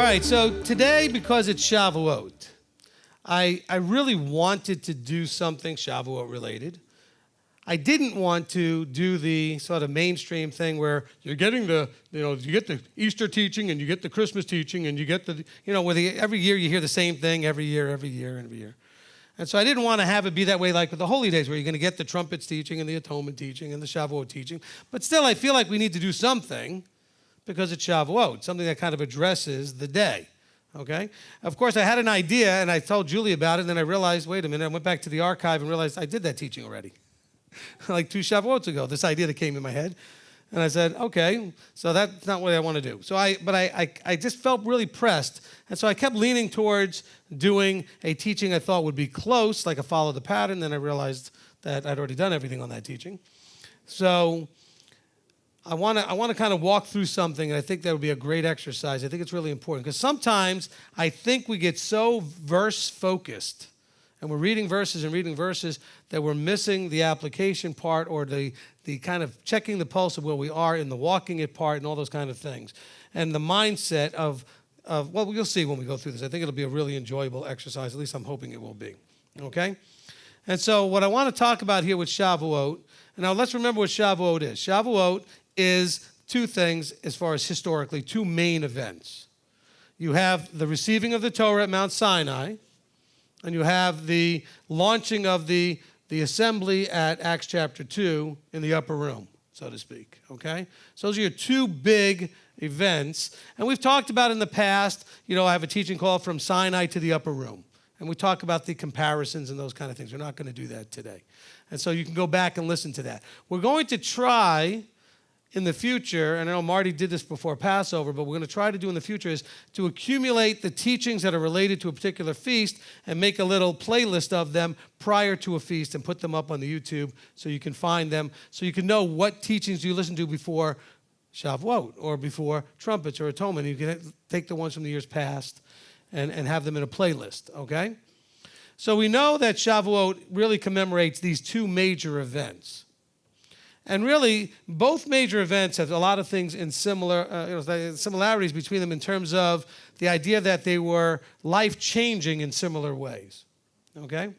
right, so today, because it's Shavuot, I really wanted to do something Shavuot related. I didn't want to do the sort of mainstream thing where you're getting you get the Easter teaching and you get the Christmas teaching and you get every year you hear the same thing every year. And so I didn't want to have it be that way like with the holy days where you're going to get the trumpets teaching and the atonement teaching and the Shavuot teaching. But still, I feel like we need to do something because it's Shavuot, something that kind of addresses the day. Okay? Of course, I had an idea, and I told Julie about it, and then I realized, wait a minute, I went back to the archive and realized I did that teaching already. Like 2 Shavuots ago, this idea that came in my head. And I said, okay, so that's not what I want to do. So I just felt really pressed, and so I kept leaning towards doing a teaching I thought would be close, like a follow the pattern, then I realized that I'd already done everything on that teaching. So I want to kind of walk through something, and I think that would be a great exercise. I think it's really important because sometimes I think we get so verse-focused, and we're reading verses that we're missing the application part or the kind of checking the pulse of where we are in the walking it part and all those kind of things. And the mindset of well, you'll see when we go through this. I think it'll be a really enjoyable exercise. At least I'm hoping it will be. Okay? And so what I want to talk about here with Shavuot, now let's remember what Shavuot is. Shavuot is 2 things as far as historically, 2 main events. You have the receiving of the Torah at Mount Sinai, and you have the launching of the assembly at Acts chapter 2 in the upper room, so to speak, okay? So those are your 2 big events. And we've talked about in the past, I have a teaching called From Sinai to the Upper Room. And we talk about the comparisons and those kind of things. We're not going to do that today. And so you can go back and listen to that. We're going to try in the future, and I know Marty did this before Passover, but we're going to try to do in the future is to accumulate the teachings that are related to a particular feast and make a little playlist of them prior to a feast and put them up on the YouTube so you can find them, so you can know what teachings you listened to before Shavuot or before trumpets or atonement. You can take the ones from the years past and have them in a playlist, okay? So we know that Shavuot really commemorates these 2 major events. And really, both major events have a lot of things in similarities between them in terms of the idea that they were life-changing in similar ways. Okay?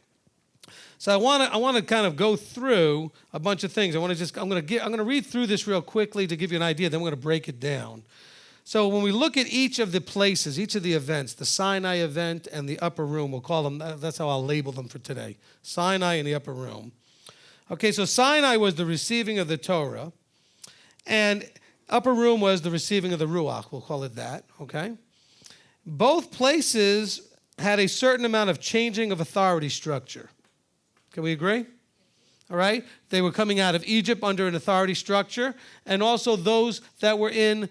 So I want to kind of go through a bunch of things. I'm going to read through this real quickly to give you an idea, then we're going to break it down. So when we look at each of the places, each of the events, the Sinai event and the upper room, we'll call them, that's how I'll label them for today, Sinai and the upper room. Okay, so Sinai was the receiving of the Torah, and upper room was the receiving of the Ruach, we'll call it that, okay? Both places had a certain amount of changing of authority structure. Can we agree? All right? They were coming out of Egypt under an authority structure, and also those that were in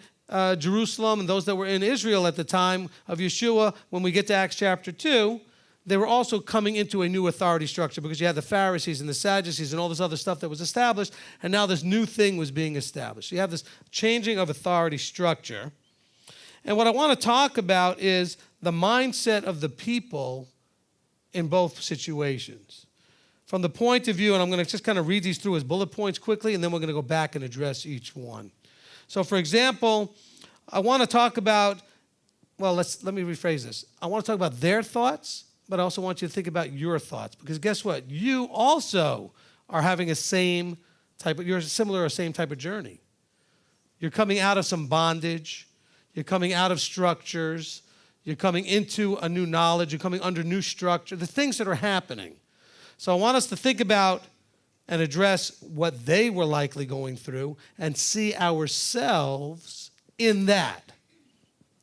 Jerusalem and those that were in Israel at the time of Yeshua, when we get to Acts chapter 2, they were also coming into a new authority structure because you had the Pharisees and the Sadducees and all this other stuff that was established, and now this new thing was being established. So you have this changing of authority structure. And what I want to talk about is the mindset of the people in both situations. From the point of view, and I'm going to just kind of read these through as bullet points quickly, and then we're going to go back and address each one. So, for example, I want to talk about, let me rephrase this. I want to talk about their thoughts, but I also want you to think about your thoughts. Because guess what? You also are having you're similar or same type of journey. You're coming out of some bondage. You're coming out of structures. You're coming into a new knowledge. You're coming under new structure. The things that are happening. So I want us to think about and address what they were likely going through and see ourselves in that.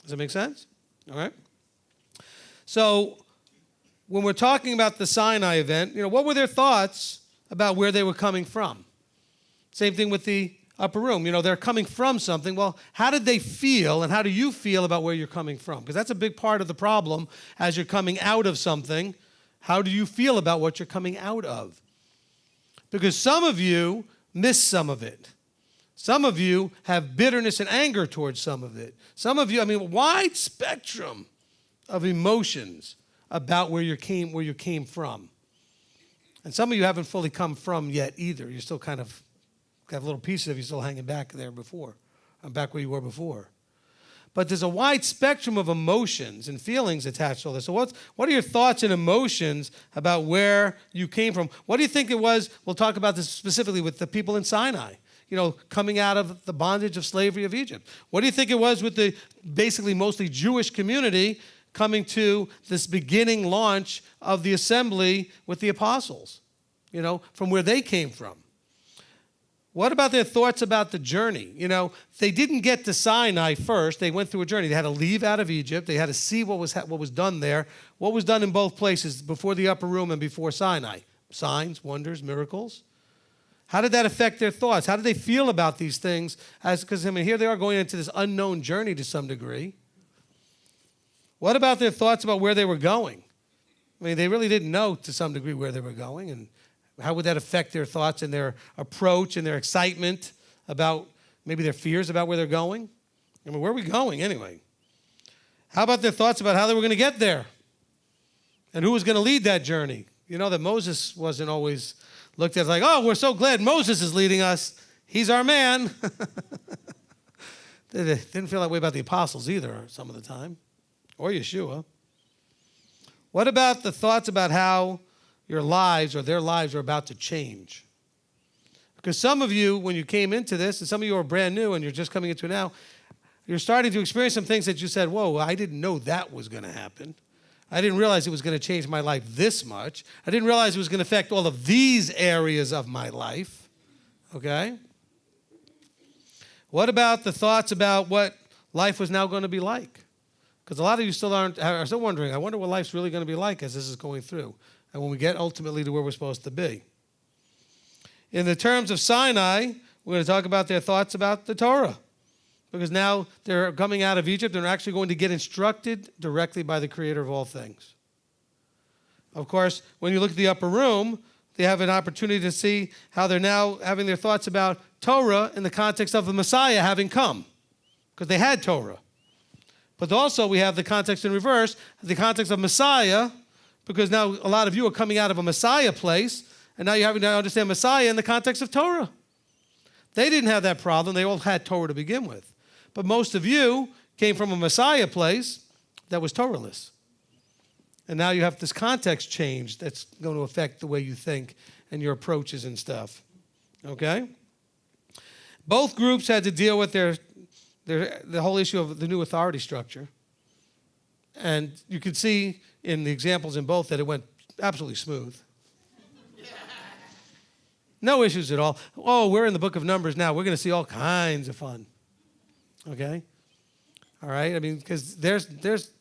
Does that make sense? All right? So when we're talking about the Sinai event, what were their thoughts about where they were coming from? Same thing with the upper room. They're coming from something. Well, how did they feel and how do you feel about where you're coming from? Because that's a big part of the problem as you're coming out of something. How do you feel about what you're coming out of? Because some of you miss some of it. Some of you have bitterness and anger towards some of it. Some of you, wide spectrum of emotions about where you came from. And some of you haven't fully come from yet either. You're still kind of have little pieces of you still hanging back there back where you were before. But there's a wide spectrum of emotions and feelings attached to all this. So what are your thoughts and emotions about where you came from? What do you think it was? We'll talk about this specifically with the people in Sinai, coming out of the bondage of slavery of Egypt. What do you think it was with the basically mostly Jewish community coming to this beginning launch of the assembly with the apostles, from where they came from? What about their thoughts about the journey? They didn't get to Sinai first. They went through a journey. They had to leave out of Egypt. They had to see what was done there, what was done in both places before the upper room and before Sinai. Signs, wonders, miracles. How did that affect their thoughts? How did they feel about these things? Because here they are going into this unknown journey to some degree. What about their thoughts about where they were going? They really didn't know to some degree where they were going, and how would that affect their thoughts and their approach and their excitement about maybe their fears about where they're going? Where are we going anyway? How about their thoughts about how they were going to get there? And who was going to lead that journey? That Moses wasn't always looked at like, oh, we're so glad Moses is leading us. He's our man. They didn't feel that way about the apostles either some of the time, or Yeshua. What about the thoughts about how your lives or their lives are about to change? Because some of you, when you came into this, and some of you are brand new and you're just coming into it now, you're starting to experience some things that you said, whoa, I didn't know that was going to happen. I didn't realize it was going to change my life this much. I didn't realize it was going to affect all of these areas of my life. Okay? What about the thoughts about what life was now going to be like? Because a lot of you are still wondering, I wonder what life's really going to be like as this is going through, and when we get ultimately to where we're supposed to be. In the terms of Sinai, we're going to talk about their thoughts about the Torah. Because now they're coming out of Egypt and they're actually going to get instructed directly by the Creator of all things. Of course, when you look at the upper room, they have an opportunity to see how they're now having their thoughts about Torah in the context of the Messiah having come. Because they had Torah. But also we have the context in reverse, the context of Messiah, because now a lot of you are coming out of a Messiah place, and now you're having to understand Messiah in the context of Torah. They didn't have that problem. They all had Torah to begin with. But most of you came from a Messiah place that was Torahless. And now you have this context change that's going to affect the way you think and your approaches and stuff. Okay? Both groups had to deal with the whole issue of the new authority structure. And you could see in the examples in both that it went absolutely smooth. No issues at all. Oh, we're in the book of Numbers now. We're going to see all kinds of fun. Okay? All right? Because there's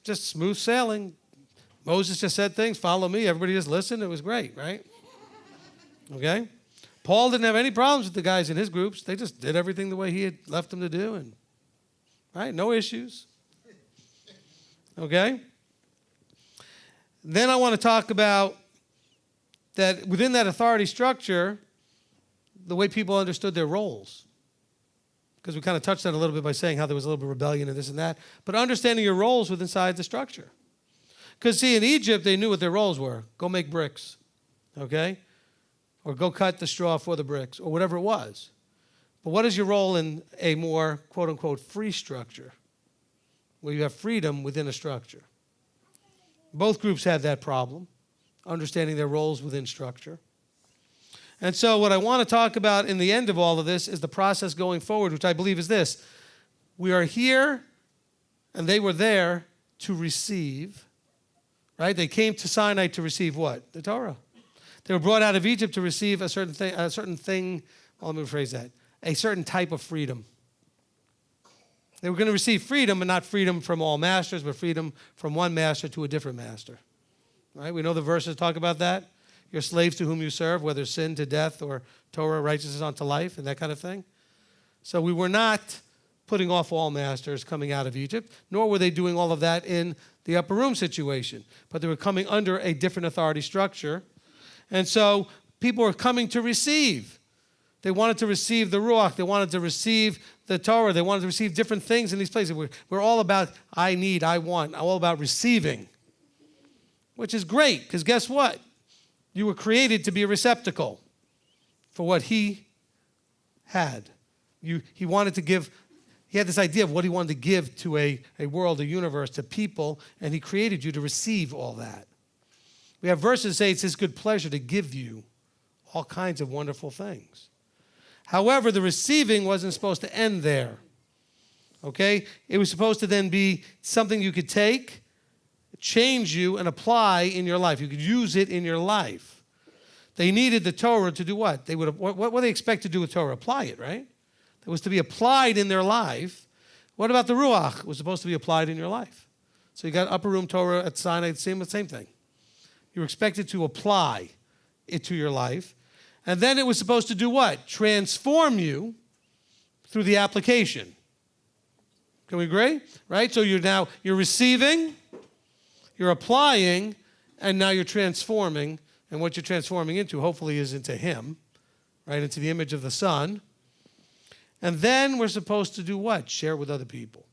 just smooth sailing. Moses just said things, follow me. Everybody just listened. It was great, right? Okay? Paul didn't have any problems with the guys in his groups. They just did everything the way he had left them to do. And right? No issues. Okay? Then I want to talk about that within that authority structure, the way people understood their roles. Because we kind of touched on it a little bit by saying how there was a little bit of rebellion and this and that. But understanding your roles within inside the structure. Because see, in Egypt, they knew what their roles were. Go make bricks. Okay? Or go cut the straw for the bricks. Or whatever it was. But what is your role in a more, quote-unquote, free structure? Where you have freedom within a structure. Both groups had that problem. Understanding their roles within structure. And so what I want to talk about in the end of all of this is the process going forward, which I believe is this. We are here, and they were there to receive, right? They came to Sinai to receive what? The Torah. They were brought out of Egypt to receive a certain thing, well, let me rephrase that, a certain type of freedom. They were going to receive freedom, but not freedom from all masters, but freedom from one master to a different master. Right? We know the verses talk about that. Your slaves to whom you serve, whether sin to death or Torah, righteousness unto life, and that kind of thing. So we were not putting off all masters coming out of Egypt, nor were they doing all of that in the upper room situation. But they were coming under a different authority structure. And so people were coming to receive. They wanted to receive the Ruach. They wanted to receive the Torah. They wanted to receive different things in these places. We're all about I need, I want, all about receiving. Which is great, because guess what? You were created to be a receptacle for what he had. He wanted to give He had this idea of what he wanted to give to a world, a universe, to people, and he created you to receive all that. We have verses say it's his good pleasure to give you all kinds of wonderful things. However, the receiving wasn't supposed to end there. Okay? It was supposed to then be something you could take, change you, and apply in your life. You could use it in your life. They needed the Torah to do what? What would they expect to do with Torah? Apply it, right? It was to be applied in their life. What about the Ruach? It was supposed to be applied in your life. So you got upper room Torah at Sinai, same thing. You were expected to apply it to your life. And then it was supposed to do what? Transform you through the application. Can we agree? Right? So you're receiving, you're applying, and now you're transforming. And what you're transforming into, hopefully, is into him, right? Into the image of the Son. And then we're supposed to do what? Share with other people.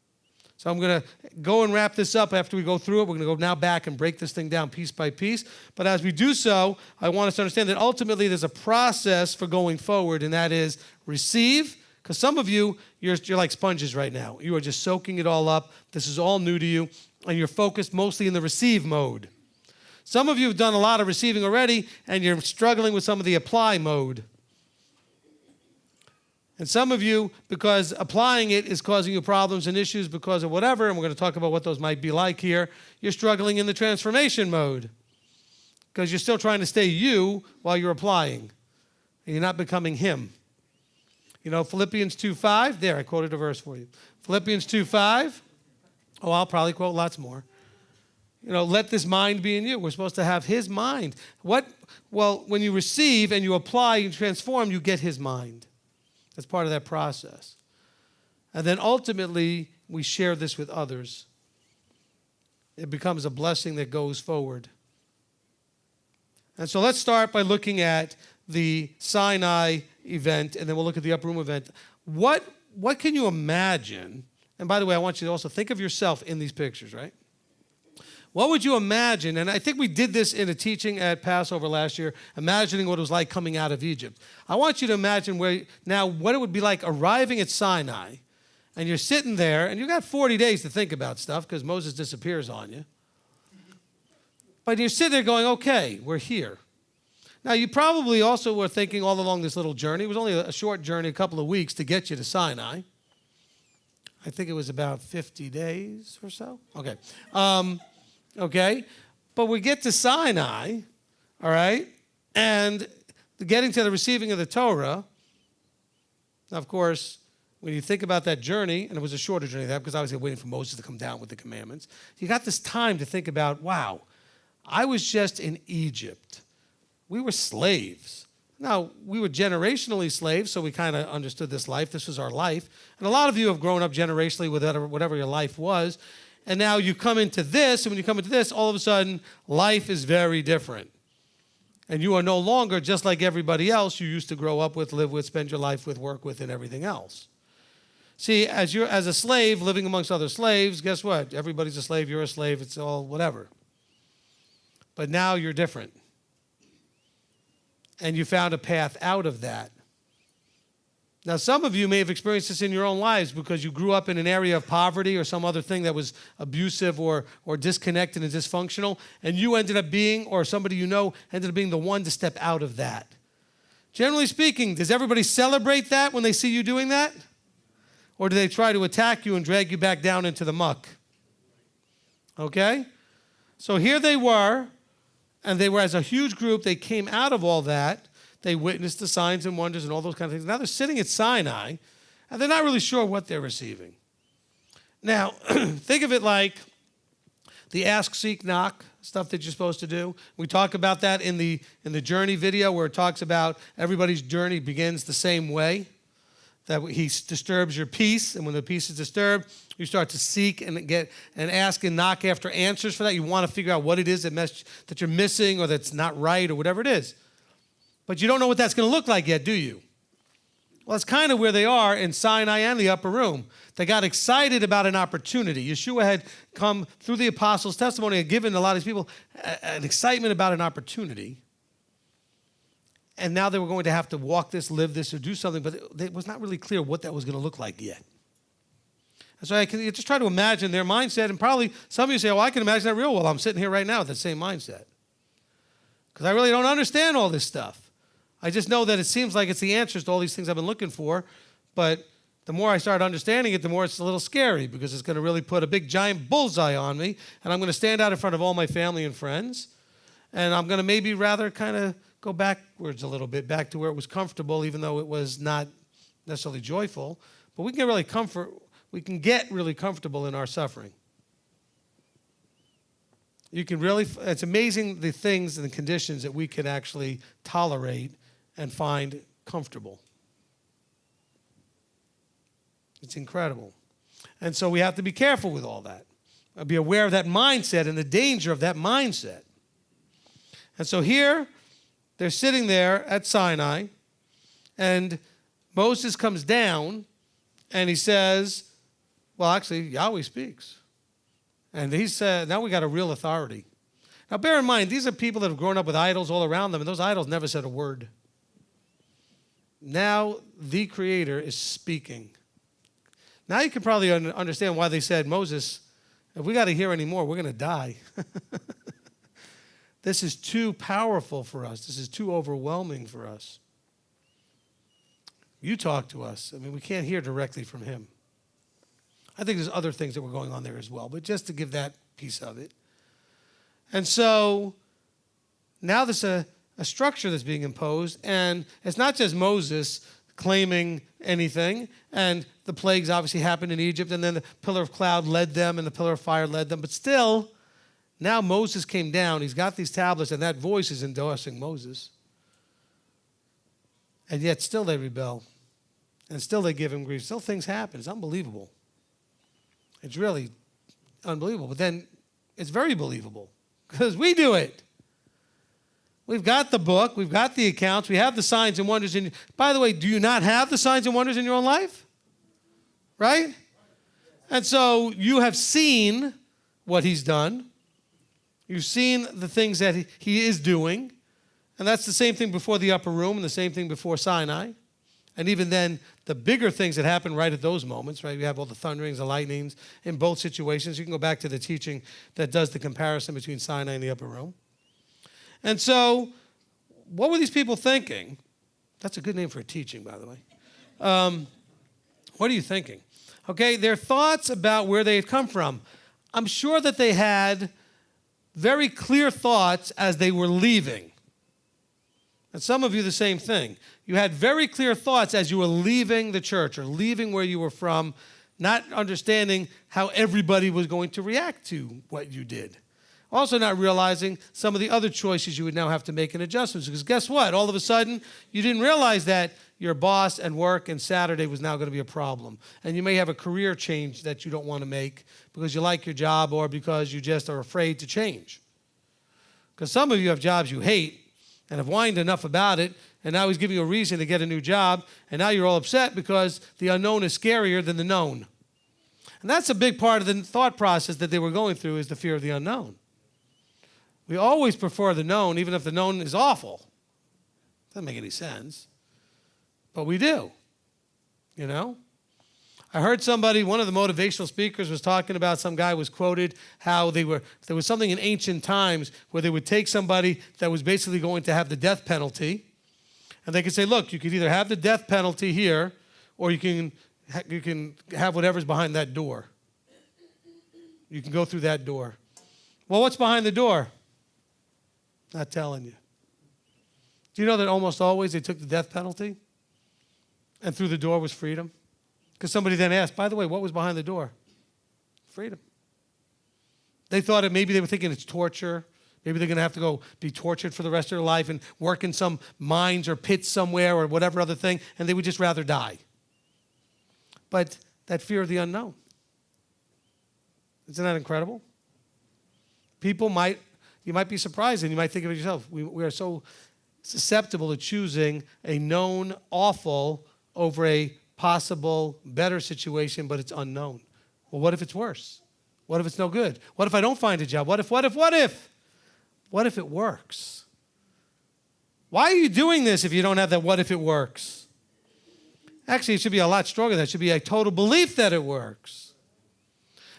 So I'm going to go and wrap this up after we go through it. We're going to go now back and break this thing down piece by piece. But as we do so, I want us to understand that ultimately there's a process for going forward, and that is receive. Because some of you, you're like sponges right now. You are just soaking it all up. This is all new to you, and you're focused mostly in the receive mode. Some of you have done a lot of receiving already, and you're struggling with some of the apply mode. And some of you, because applying it is causing you problems and issues because of whatever, and we're going to talk about what those might be like here, you're struggling in the transformation mode because you're still trying to stay you while you're applying, and you're not becoming him. You know, Philippians 2:5, there, I quoted a verse for you. Philippians 2:5, oh, I'll probably quote lots more. You know, let this mind be in you. We're supposed to have his mind. Well, when you receive and you apply and transform, you get his mind. That's part of that process. And then ultimately, we share this with others. It becomes a blessing that goes forward. And so let's start by looking at the Sinai event, and then we'll look at the upper room event. What can you imagine? And by the way, I want you to also think of yourself in these pictures, right? What would you imagine? And I think we did this in a teaching at Passover last year, imagining what it was like coming out of Egypt. I want you to imagine what it would be like arriving at Sinai, and you're sitting there, and you've got 40 days to think about stuff because Moses disappears on you. But you're sitting there going, okay, we're here. Now, you probably also were thinking all along this little journey. It was only a short journey, a couple of weeks to get you to Sinai. I think it was about 50 days or so. Okay. Okay, but we get to Sinai, all right, and getting to the receiving of the Torah. Now, of course, when you think about that journey, and it was a shorter journey because I was waiting for Moses to come down with the commandments, you got this time to think about, wow, I was just in Egypt. We were slaves. Now, we were generationally slaves, so we kind of understood this life. This was our life. And a lot of you have grown up generationally with whatever your life was. And now you come into this, and when you come into this, all of a sudden, life is very different. And you are no longer just like everybody else you used to grow up with, live with, spend your life with, work with, and everything else. See, as a slave living amongst other slaves, guess what? Everybody's a slave, you're a slave, it's all whatever. But now you're different. And you found a path out of that. Now, some of you may have experienced this in your own lives because you grew up in an area of poverty or some other thing that was abusive or disconnected and dysfunctional, and you ended up being, or somebody you know, ended up being the one to step out of that. Generally speaking, does everybody celebrate that when they see you doing that? Or do they try to attack you and drag you back down into the muck? Okay? So here they were, and they were as a huge group. They came out of all that. They witnessed the signs and wonders and all those kind of things. Now they're sitting at Sinai, and they're not really sure what they're receiving. Now, think of it like the ask, seek, knock stuff that you're supposed to do. We talk about that in the journey video where it talks about everybody's journey begins the same way, that he disturbs your peace, and when the peace is disturbed, you start to seek and ask and knock after answers for that. You want to figure out what it is that you're missing or that's not right or whatever it is. But you don't know what that's going to look like yet, do you? Well, that's kind of where they are in Sinai and the upper room. They got excited about an opportunity. Yeshua had come through the apostles' testimony and given a lot of these people an excitement about an opportunity. And now they were going to have to walk this, live this, or do something, but it was not really clear what that was going to look like yet. And so I can just try to imagine their mindset. And probably some of you say, well, I can imagine that real well. I'm sitting here right now with that same mindset. Because I really don't understand all this stuff. I just know that it seems like it's the answers to all these things I've been looking for. But the more I start understanding it, the more it's a little scary, because it's going to really put a big giant bullseye on me. And I'm going to stand out in front of all my family and friends. And I'm going to maybe rather kind of go backwards a little bit, back to where it was comfortable, even though it was not necessarily joyful. But we can get really comfortable in our suffering. It's amazing the things and the conditions that we can actually tolerate and find comfortable. It's incredible. And so we have to be careful with all that. Be aware of that mindset and the danger of that mindset. And so here, they're sitting there at Sinai, and Moses comes down, and he says, well, actually, Yahweh speaks. And he said, now we got a real authority. Now, bear in mind, these are people that have grown up with idols all around them, and those idols never said a word. Now, the Creator is speaking. Now you can probably understand why they said, Moses, if we got to hear any more, we're going to die. This is too powerful for us. This is too overwhelming for us. You talk to us. I mean, we can't hear directly from him. I think there's other things that were going on there as well, but just to give that piece of it. And so now there's a structure that's being imposed, and it's not just Moses claiming anything, and the plagues obviously happened in Egypt, and then the pillar of cloud led them, and the pillar of fire led them, but still, now Moses came down, he's got these tablets, and that voice is endorsing Moses. And yet still they rebel, and still they give him grief. Still things happen. It's unbelievable. It's really unbelievable. But then it's very believable, because we do it. We've got the book. We've got the accounts. We have the signs and wonders. By the way, do you not have the signs and wonders in your own life? Right? And so you have seen what he's done. You've seen the things that he is doing. And that's the same thing before the upper room and the same thing before Sinai. And even then, the bigger things that happen right at those moments, right? We have all the thunderings, the lightnings in both situations. You can go back to the teaching that does the comparison between Sinai and the upper room. And so, what were these people thinking? That's a good name for a teaching, by the way. What are you thinking? Okay, their thoughts about where they had come from. I'm sure that they had very clear thoughts as they were leaving. And some of you the same thing. You had very clear thoughts as you were leaving the church or leaving where you were from, not understanding how everybody was going to react to what you did. Also not realizing some of the other choices you would now have to make and adjustments. Because guess what? All of a sudden, you didn't realize that your boss and work and Saturday was now going to be a problem. And you may have a career change that you don't want to make because you like your job or because you just are afraid to change. Because some of you have jobs you hate and have whined enough about it, and now he's giving you a reason to get a new job, and now you're all upset because the unknown is scarier than the known. And that's a big part of the thought process that they were going through, is the fear of the unknown. We always prefer the known, even if the known is awful. Doesn't make any sense. But we do, you know? I heard somebody, one of the motivational speakers was talking about, some guy was quoted how there was something in ancient times where they would take somebody that was basically going to have the death penalty, and they could say, look, you could either have the death penalty here, or you can have whatever's behind that door. You can go through that door. Well, what's behind the door? Not telling you. Do you know that almost always they took the death penalty, and through the door was freedom? Because somebody then asked, by the way, what was behind the door? Freedom. They thought maybe they were thinking it's torture. Maybe they're going to have to go be tortured for the rest of their life and work in some mines or pits somewhere or whatever other thing, and they would just rather die. But that fear of the unknown. Isn't that incredible? You might be surprised, and you might think of it yourself. We are so susceptible to choosing a known awful over a possible better situation, but it's unknown. Well, what if it's worse? What if it's no good? What if I don't find a job? What if? What if it works? Why are you doing this if you don't have that what if it works? Actually, it should be a lot stronger than that. It should be a total belief that it works.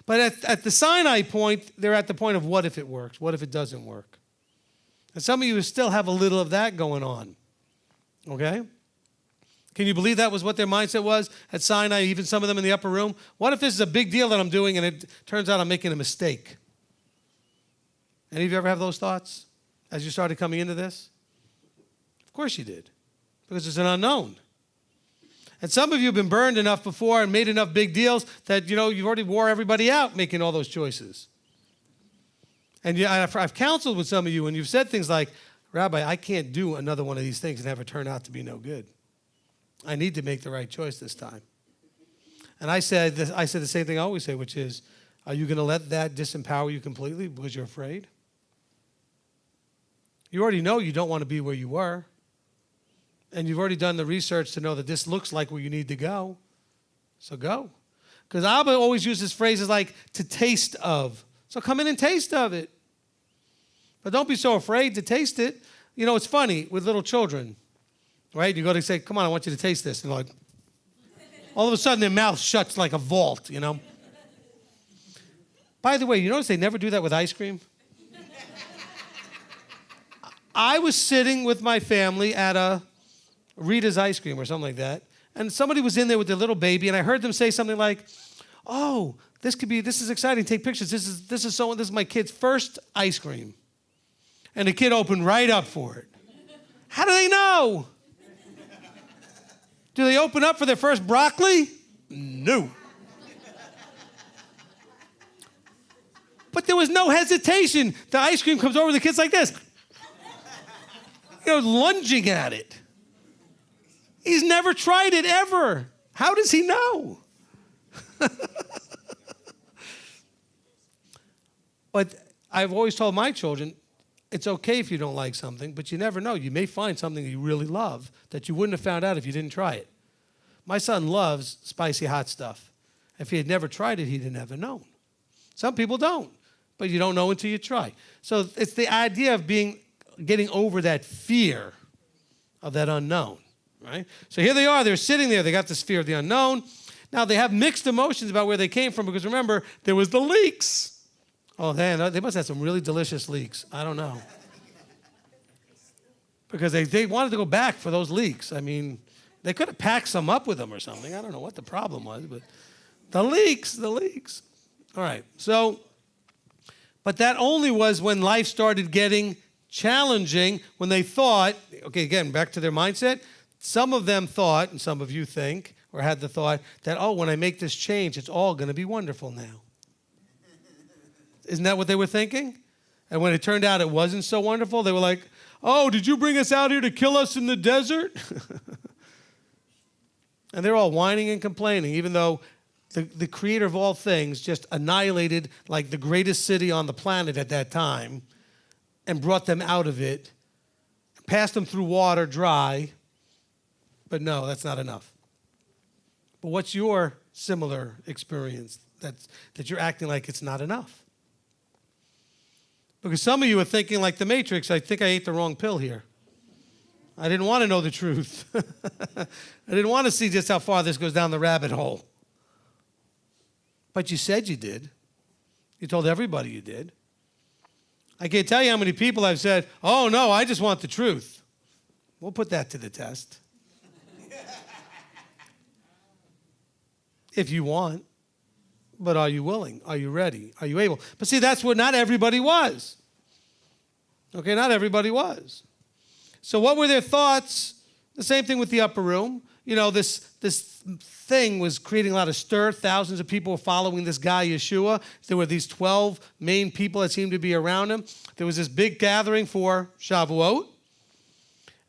But at the Sinai point, they're at the point of what if it works? What if it doesn't work? And some of you still have a little of that going on. Okay? Can you believe that was what their mindset was at Sinai, even some of them in the upper room? What if this is a big deal that I'm doing and it turns out I'm making a mistake? Any of you ever have those thoughts as you started coming into this? Of course you did, because it's an unknown. And some of you have been burned enough before and made enough big deals that, you've already wore everybody out making all those choices. And I've counseled with some of you, and you've said things like, Rabbi, I can't do another one of these things and have it turn out to be no good. I need to make the right choice this time. And I said the same thing I always say, which is, are you going to let that disempower you completely because you're afraid? You already know you don't want to be where you were. And you've already done the research to know that this looks like where you need to go. So go. Because Abba always uses phrases like to taste of. So come in and taste of it. But don't be so afraid to taste it. It's funny with little children, right? You go to say, come on, I want you to taste this. And like, all of a sudden their mouth shuts like a vault, By the way, you notice they never do that with ice cream? I was sitting with my family at a Rita's ice cream or something like that, and somebody was in there with their little baby, and I heard them say something like, "Oh, this is exciting. Take pictures. This is my kid's first ice cream," and the kid opened right up for it. How do they know? Do they open up for their first broccoli? No. But there was no hesitation. The ice cream comes over, the kid's like this. Lunging at it. He's never tried it ever. How does he know? But I've always told my children, it's okay if you don't like something, but you never know. You may find something that you really love that you wouldn't have found out if you didn't try it. My son loves spicy hot stuff. If he had never tried it, he'd have never known. Some people don't, but you don't know until you try. So it's the idea of getting over that fear of that unknown, right? So here they are, they're sitting there, they got this fear of the unknown. Now they have mixed emotions about where they came from, because remember, there was the leeks. Oh, man, they must have some really delicious leeks. I don't know. Because they wanted to go back for those leeks. I mean, they could have packed some up with them or something. I don't know what the problem was, but the leeks. All right, so, but that only was when life started getting challenging, when they thought, okay, again, back to their mindset, some of them thought, and some of you think, or had the thought, that, when I make this change, it's all going to be wonderful now. Isn't that what they were thinking? And when it turned out it wasn't so wonderful, they were like, oh, did you bring us out here to kill us in the desert? And they're all whining and complaining, even though the creator of all things just annihilated like the greatest city on the planet at that time and brought them out of it, passed them through water dry. But no, that's not enough. But what's your similar experience that you're acting like it's not enough? Because some of you are thinking like the Matrix, I think I ate the wrong pill here. I didn't want to know the truth. I didn't want to see just how far this goes down the rabbit hole. But you said you did. You told everybody you did. I can't tell you how many people I've said, oh, no, I just want the truth. We'll put that to the test. If you want. But are you willing? Are you ready? Are you able? But see, that's what not everybody was. Okay, not everybody was. So what were their thoughts? The same thing with the upper room. This thing was creating a lot of stir. Thousands of people were following this guy, Yeshua. There were these 12 main people that seemed to be around him. There was this big gathering for Shavuot.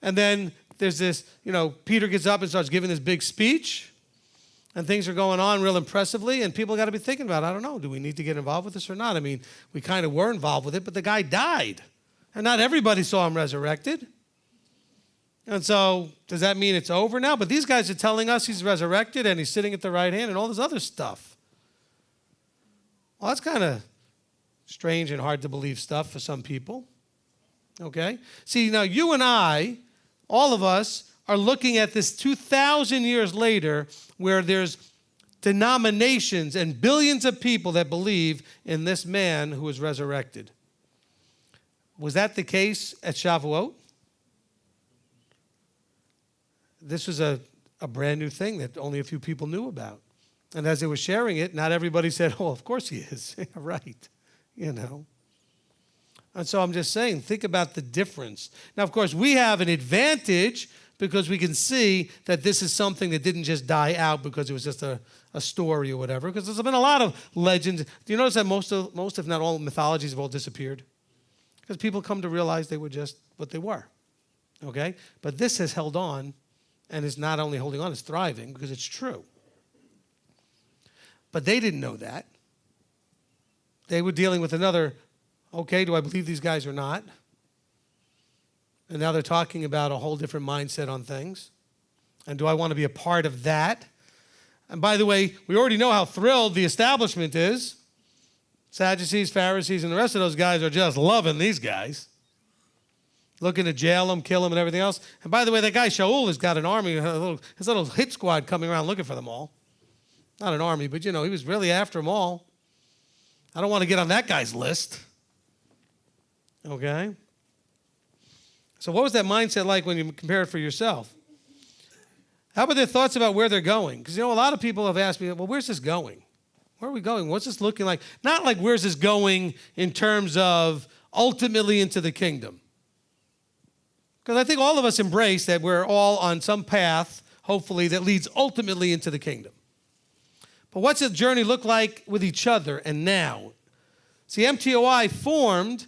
And then there's this, Peter gets up and starts giving this big speech. And things are going on real impressively. And people got to be thinking about, I don't know, do we need to get involved with this or not? I mean, we kind of were involved with it, but the guy died. And not everybody saw him resurrected. And so, does that mean it's over now? But these guys are telling us he's resurrected and he's sitting at the right hand and all this other stuff. Well, that's kind of strange and hard to believe stuff for some people. Okay? See, now you and I, all of us, are looking at this 2,000 years later where there's denominations and billions of people that believe in this man who was resurrected. Was that the case at Shavuot? This was a brand new thing that only a few people knew about. And as they were sharing it, not everybody said, oh, of course he is. Right. You know. And so I'm just saying, think about the difference. Now, of course, we have an advantage because we can see that this is something that didn't just die out because it was just a story or whatever. Because there's been a lot of legends. Do you notice that most, if not all, mythologies have all disappeared? Because people come to realize they were just what they were. Okay? But this has held on, and is not only holding on, it's thriving because it's true. But they didn't know that. They were dealing with another, okay, do I believe these guys or not? And now they're talking about a whole different mindset on things. And do I want to be a part of that? And by the way, we already know how thrilled the establishment is. Sadducees, Pharisees, and the rest of those guys are just loving these guys. Looking to jail them, kill them, and everything else. And by the way, that guy Shaul has got an army, his little hit squad coming around looking for them all. Not an army, but, he was really after them all. I don't want to get on that guy's list. Okay? So what was that mindset like when you compare it for yourself? How about their thoughts about where they're going? Because, a lot of people have asked me, well, where's this going? Where are we going? What's this looking like? Not like where's this going in terms of ultimately into the kingdom. Because I think all of us embrace that we're all on some path, hopefully, that leads ultimately into the kingdom. But what's the journey look like with each other and now? See, MTOI formed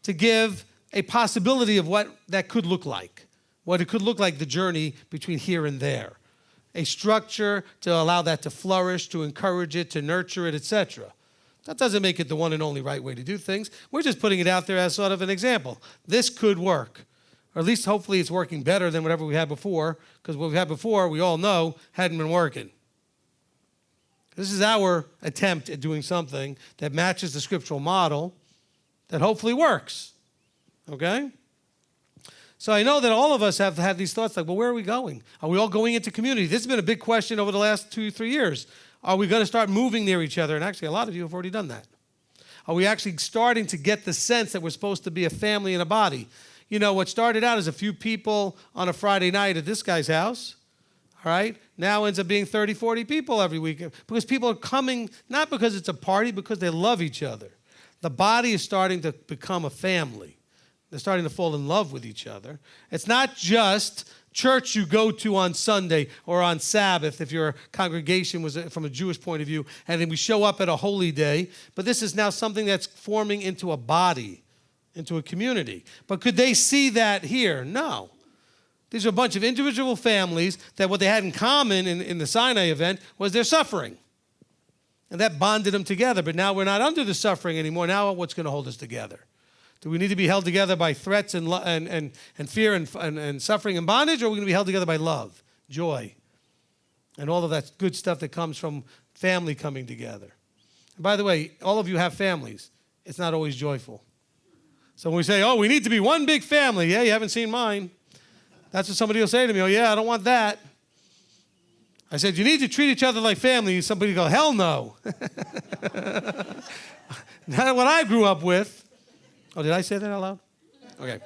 to give a possibility of what that could look like, what it could look like, the journey between here and there. A structure to allow that to flourish, to encourage it, to nurture it, etc. That doesn't make it the one and only right way to do things. We're just putting it out there as sort of an example. This could work. Or at least hopefully it's working better than whatever we had before, because what we had before, we all know, hadn't been working. This is our attempt at doing something that matches the scriptural model that hopefully works. Okay? So I know that all of us have had these thoughts like, well, where are we going? Are we all going into community? This has been a big question over the last 2-3 years. Are we going to start moving near each other? And actually, a lot of you have already done that. Are we actually starting to get the sense that we're supposed to be a family and a body? What started out as a few people on a Friday night at this guy's house, all right, now ends up being 30, 40 people every week. Because people are coming, not because it's a party, because they love each other. The body is starting to become a family. They're starting to fall in love with each other. It's not just church you go to on Sunday or on Sabbath, if your congregation was from a Jewish point of view, and then we show up at a holy day. But this is now something that's forming into a body, into a community. But could they see that here? No. These are a bunch of individual families that what they had in common in the Sinai event was their suffering. And that bonded them together. But now we're not under the suffering anymore. Now what's going to hold us together? Do we need to be held together by threats and fear and suffering and bondage, or are we going to be held together by love, joy, and all of that good stuff that comes from family coming together? And by the way, all of you have families. It's not always joyful. So when we say, oh, we need to be one big family, yeah, you haven't seen mine. That's what somebody will say to me, oh, yeah, I don't want that. I said, you need to treat each other like family. Somebody will go, hell no. Not what I grew up with. Oh, did I say that out loud? Okay.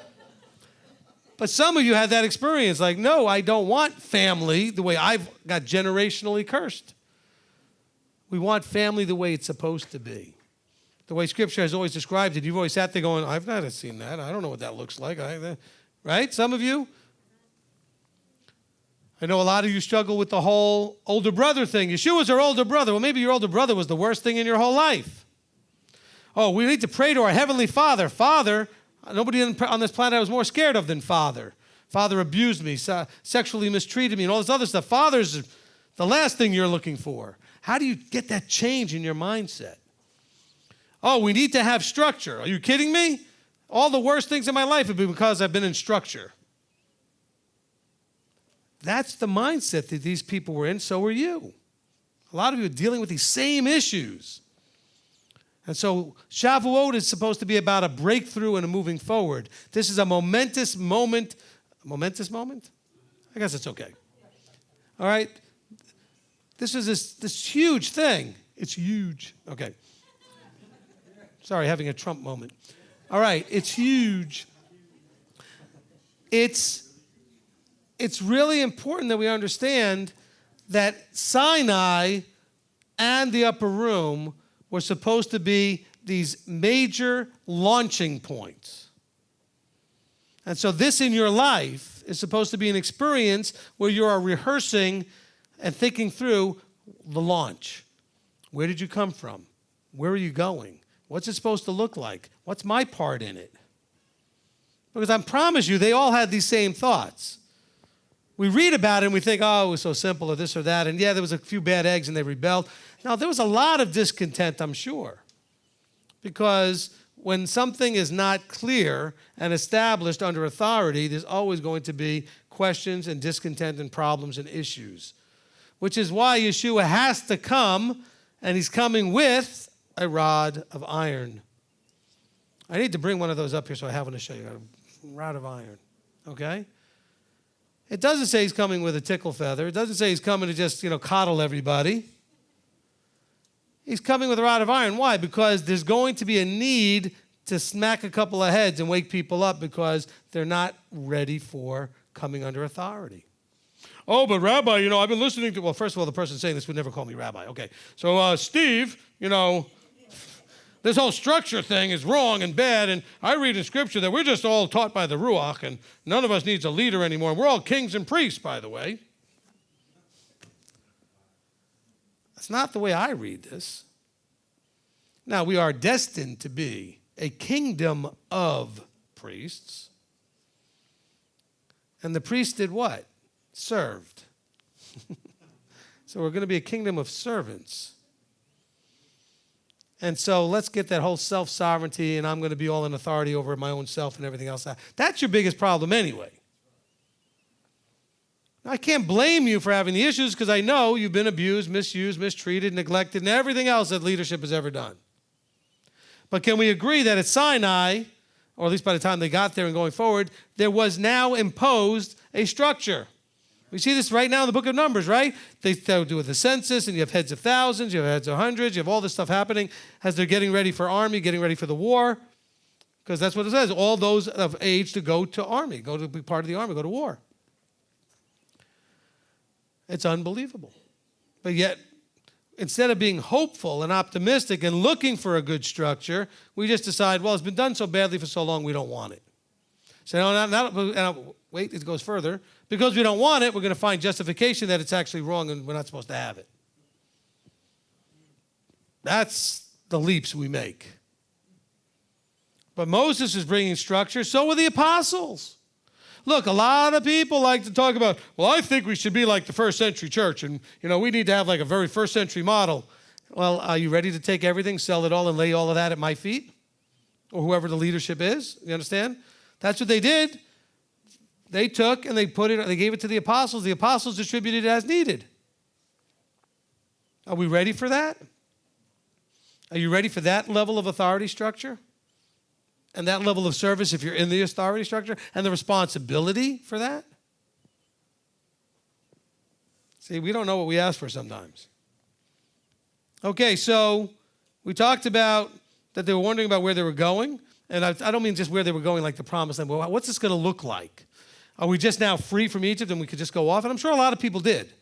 But some of you had that experience, like, no, I don't want family the way I've got generationally cursed. We want family the way it's supposed to be. The way Scripture has always described it. You've always sat there going, I've not seen that. I don't know what that looks like. Right? Some of you? I know a lot of you struggle with the whole older brother thing. Yeshua's our older brother. Well, maybe your older brother was the worst thing in your whole life. Oh, we need to pray to our Heavenly Father. Father, nobody on this planet I was more scared of than Father. Father abused me, sexually mistreated me, and all this other stuff. Father's the last thing you're looking for. How do you get that change in your mindset? Oh, we need to have structure. Are you kidding me? All the worst things in my life have been because I've been in structure. That's the mindset that these people were in, so were you. A lot of you are dealing with these same issues. And so Shavuot is supposed to be about a breakthrough and a moving forward. This is a momentous moment. A momentous moment? I guess it's okay. All right? this is this huge thing. It's huge. Okay. Sorry, having a Trump moment. All right, it's huge. It's really important that we understand that Sinai and the upper room were supposed to be these major launching points. And so this in your life is supposed to be an experience where you are rehearsing and thinking through the launch. Where did you come from? Where are you going? What's it supposed to look like? What's my part in it? Because I promise you, they all had these same thoughts. We read about it and we think, oh, it was so simple or this or that. And yeah, there was a few bad eggs and they rebelled. Now, there was a lot of discontent, I'm sure. Because when something is not clear and established under authority, there's always going to be questions and discontent and problems and issues. Which is why Yeshua has to come, and he's coming with a rod of iron. I need to bring one of those up here so I have one to show you. A rod of iron, okay? It doesn't say he's coming with a tickle feather. It doesn't say he's coming to just, coddle everybody. He's coming with a rod of iron. Why? Because there's going to be a need to smack a couple of heads and wake people up because they're not ready for coming under authority. Oh, but Rabbi, I've been listening to, well, first of all, the person saying this would never call me Rabbi. Okay, so Steve, this whole structure thing is wrong and bad, and I read in Scripture that we're just all taught by the Ruach, and none of us needs a leader anymore. We're all kings and priests, by the way. That's not the way I read this. Now, we are destined to be a kingdom of priests. And the priests did what? Served. So we're going to be a kingdom of servants. And so let's get that whole self-sovereignty and I'm going to be all in authority over my own self and everything else. That's your biggest problem anyway. I can't blame you for having the issues because I know you've been abused, misused, mistreated, neglected, and everything else that leadership has ever done. But can we agree that at Sinai, or at least by the time they got there and going forward, there was now imposed a structure. We see this right now in the book of Numbers, right? They do with the census, and you have heads of thousands, you have heads of hundreds, you have all this stuff happening as they're getting ready for army, getting ready for the war, because that's what it says. All those of age to go to army, go to be part of the army, go to war. It's unbelievable. But yet, instead of being hopeful and optimistic and looking for a good structure, we just decide, well, it's been done so badly for so long, we don't want it. So wait, it goes further. Because we don't want it, we're going to find justification that it's actually wrong and we're not supposed to have it. That's the leaps we make. But Moses is bringing structure, so were the apostles. Look, a lot of people like to talk about, well, I think we should be like the first century church, and we need to have like a very first century model. Well, are you ready to take everything, sell it all, and lay all of that at my feet? Or whoever the leadership is, you understand? That's what they did. They took and they gave it to the apostles. The apostles distributed it as needed. Are we ready for that? Are you ready for that level of authority structure? And that level of service if you're in the authority structure? And the responsibility for that? See, we don't know what we ask for sometimes. Okay, so we talked about that they were wondering about where they were going. And I don't mean just where they were going like the promised land. Well, what's this going to look like? Are we just now free from Egypt and we could just go off? And I'm sure a lot of people did.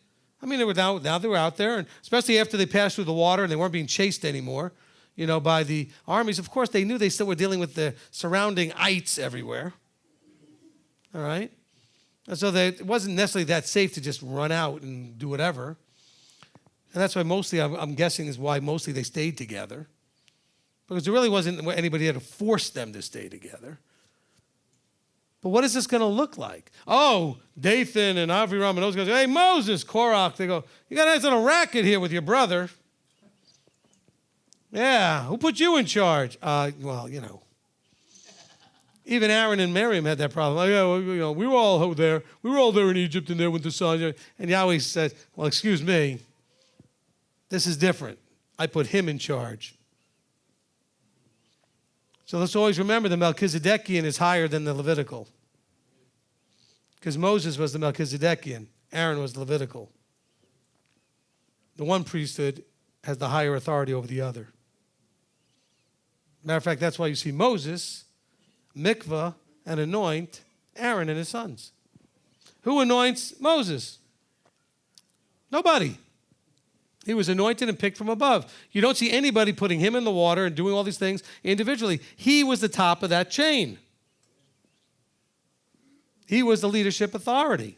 I mean, now they were out there, and especially after they passed through the water and they weren't being chased anymore, by the armies. Of course, they knew they still were dealing with the surrounding ites everywhere. All right? And so it wasn't necessarily that safe to just run out and do whatever. And that's why mostly, I'm guessing, is why mostly they stayed together. Because there really wasn't anybody that had to force them to stay together. But what is this going to look like? Oh, Dathan and Aviram and those guys go, hey, Moses, Korach. They go, you got a nice little racket here with your brother. Yeah, who put you in charge? Well, Even Aaron and Miriam had that problem. We were all there. We were all there in Egypt and there with the sun. And Yahweh said, well, excuse me. This is different. I put him in charge. So let's always remember the Melchizedekian is higher than the Levitical. Because Moses was the Melchizedekian. Aaron was Levitical. the one priesthood has the higher authority over the other. Matter of fact, that's why you see Moses, mikvah, and anoint Aaron and his sons. Who anoints Moses? Nobody. He was anointed and picked from above. You don't see anybody putting him in the water and doing all these things individually. He was the top of that chain. He was the leadership authority.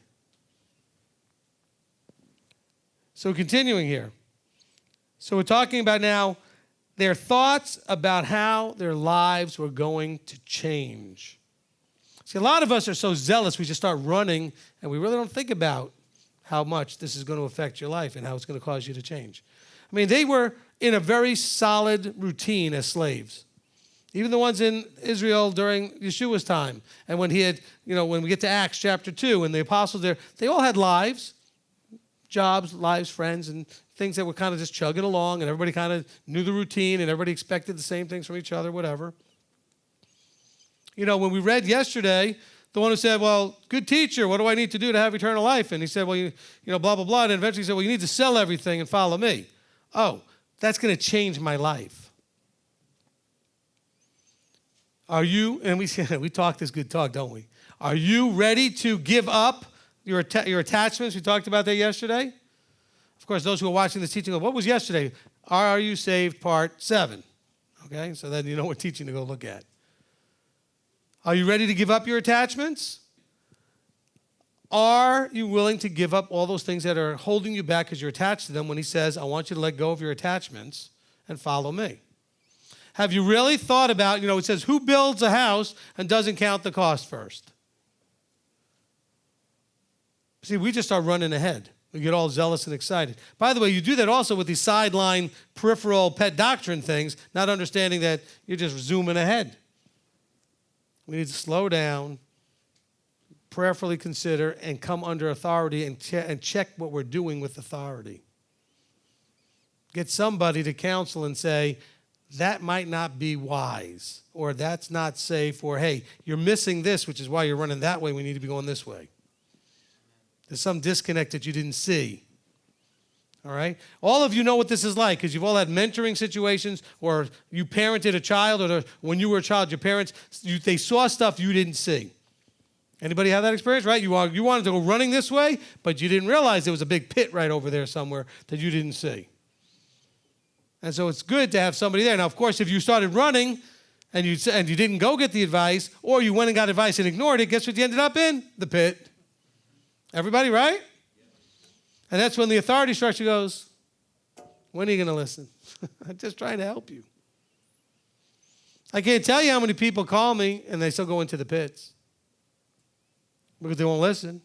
So continuing here. So we're talking about now their thoughts about how their lives were going to change. See, a lot of us are so zealous, we just start running, and we really don't think about how much this is going to affect your life and how it's going to cause you to change. I mean, they were in a very solid routine as slaves. Even the ones in Israel during Yeshua's time. And when he had, when we get to Acts chapter 2, and the apostles there, they all had lives, jobs, lives, friends, and things that were kind of just chugging along, and everybody kind of knew the routine, and everybody expected the same things from each other, whatever. When we read yesterday, the one who said, well, good teacher, what do I need to do to have eternal life? And he said, well, blah, blah, blah. And eventually he said, well, you need to sell everything and follow me. Oh, that's going to change my life. Are you, and we talk this good talk, don't we? Are you ready to give up your attachments? We talked about that yesterday. Of course, those who are watching this teaching, what was yesterday? Are you saved, part 7? Okay, so then you know what teaching to go look at. Are you ready to give up your attachments? Are you willing to give up all those things that are holding you back because you're attached to them when he says, I want you to let go of your attachments and follow me? Have you really thought about, it says, who builds a house and doesn't count the cost first? See, we just start running ahead. We get all zealous and excited. By the way, you do that also with these sideline, peripheral, pet doctrine things, not understanding that you're just zooming ahead. We need to slow down, prayerfully consider, and come under authority and check what we're doing with authority. Get somebody to counsel and say, that might not be wise, or that's not safe, or hey, you're missing this, which is why you're running that way. We need to be going this way. There's some disconnect that you didn't see. All right? All of you know what this is like because you've all had mentoring situations or you parented a child or when you were a child, your parents, they saw stuff you didn't see. Anybody have that experience, right? You wanted to go running this way, but you didn't realize there was a big pit right over there somewhere that you didn't see. And so it's good to have somebody there. Now, of course, if you started running and you didn't go get the advice or you went and got advice and ignored it, guess what you ended up in? The pit. Everybody, right? And that's when the authority structure goes, when are you going to listen? I'm just trying to help you. I can't tell you how many people call me and they still go into the pits because they won't listen.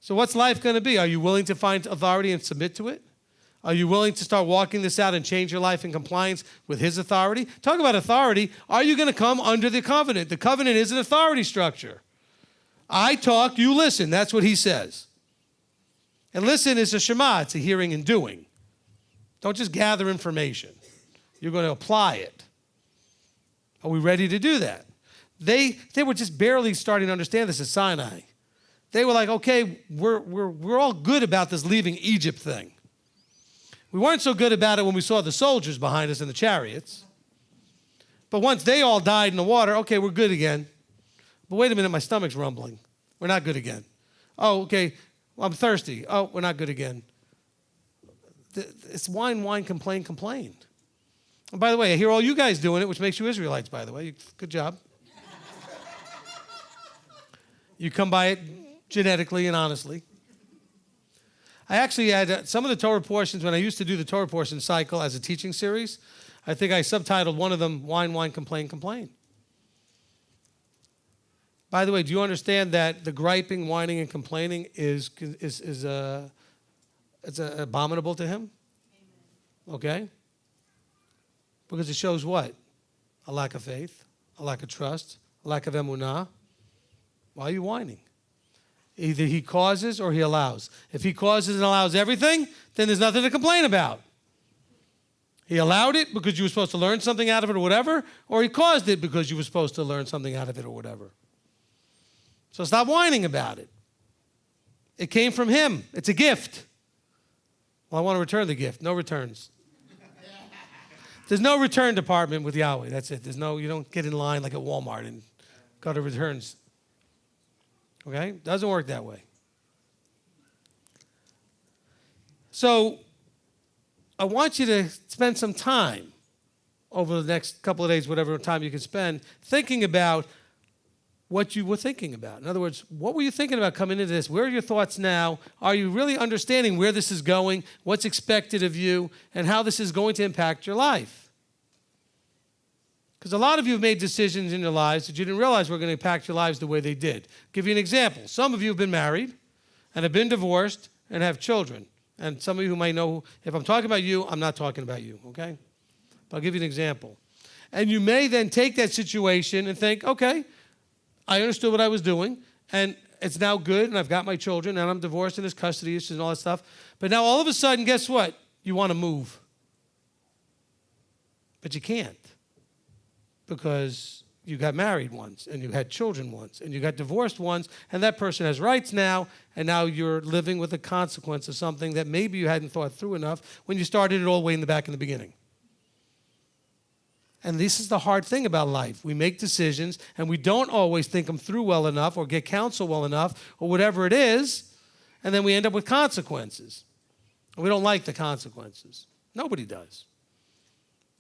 So what's life going to be? Are you willing to find authority and submit to it? Are you willing to start walking this out and change your life in compliance with his authority? Talk about authority. Are you going to come under the covenant? The covenant is an authority structure. I talk, you listen. That's what he says. And listen is a shema. It's a hearing and doing. Don't just gather information. You're going to apply it. Are we ready to do that? They were just barely starting to understand this at Sinai. They were like, okay, we're all good about this leaving Egypt thing. We weren't so good about it when we saw the soldiers behind us in the chariots. But once they all died in the water, okay, we're good again. But wait a minute, my stomach's rumbling. We're not good again. Oh, okay, well, I'm thirsty. Oh, we're not good again. It's whine, complain. And by the way, I hear all you guys doing it, which makes you Israelites, by the way. Good job. You come by it genetically and honestly. I actually had some of the Torah portions, when I used to do the Torah portion cycle as a teaching series, I think I subtitled one of them, whine, complain. By the way, do you understand that the griping, whining, and complaining is abominable to him? Okay? Because it shows what? A lack of faith, a lack of trust, a lack of emunah. Why are you whining? Either he causes or he allows. If he causes and allows everything, then there's nothing to complain about. He allowed it because you were supposed to learn something out of it or whatever, or he caused it because you were supposed to learn something out of it or whatever. So stop whining about it. It came from him. It's a gift. Well, I want to return the gift. No returns. There's no return department with Yahweh. That's it. You don't get in line like at Walmart and go to returns. Okay? Doesn't work that way. So I want you to spend some time over the next couple of days, whatever time you can spend, thinking about what you were thinking about. In other words, what were you thinking about coming into this? Where are your thoughts now? Are you really understanding where this is going, what's expected of you, and how this is going to impact your life? Because a lot of you have made decisions in your lives that you didn't realize were going to impact your lives the way they did. I'll give you an example. Some of you have been married and have been divorced and have children. And some of you who might know, if I'm talking about you, I'm not talking about you, okay? But I'll give you an example. And you may then take that situation and think, okay, I understood what I was doing, and it's now good, and I've got my children, and I'm divorced, and there's custody issues and all that stuff. But now all of a sudden, guess what? You want to move. But you can't, because you got married once, and you had children once, and you got divorced once, and that person has rights now, and now you're living with the consequence of something that maybe you hadn't thought through enough when you started it all the way in the back in the beginning. And this is the hard thing about life. We make decisions, and we don't always think them through well enough or get counsel well enough or whatever it is, and then we end up with consequences. And we don't like the consequences. Nobody does.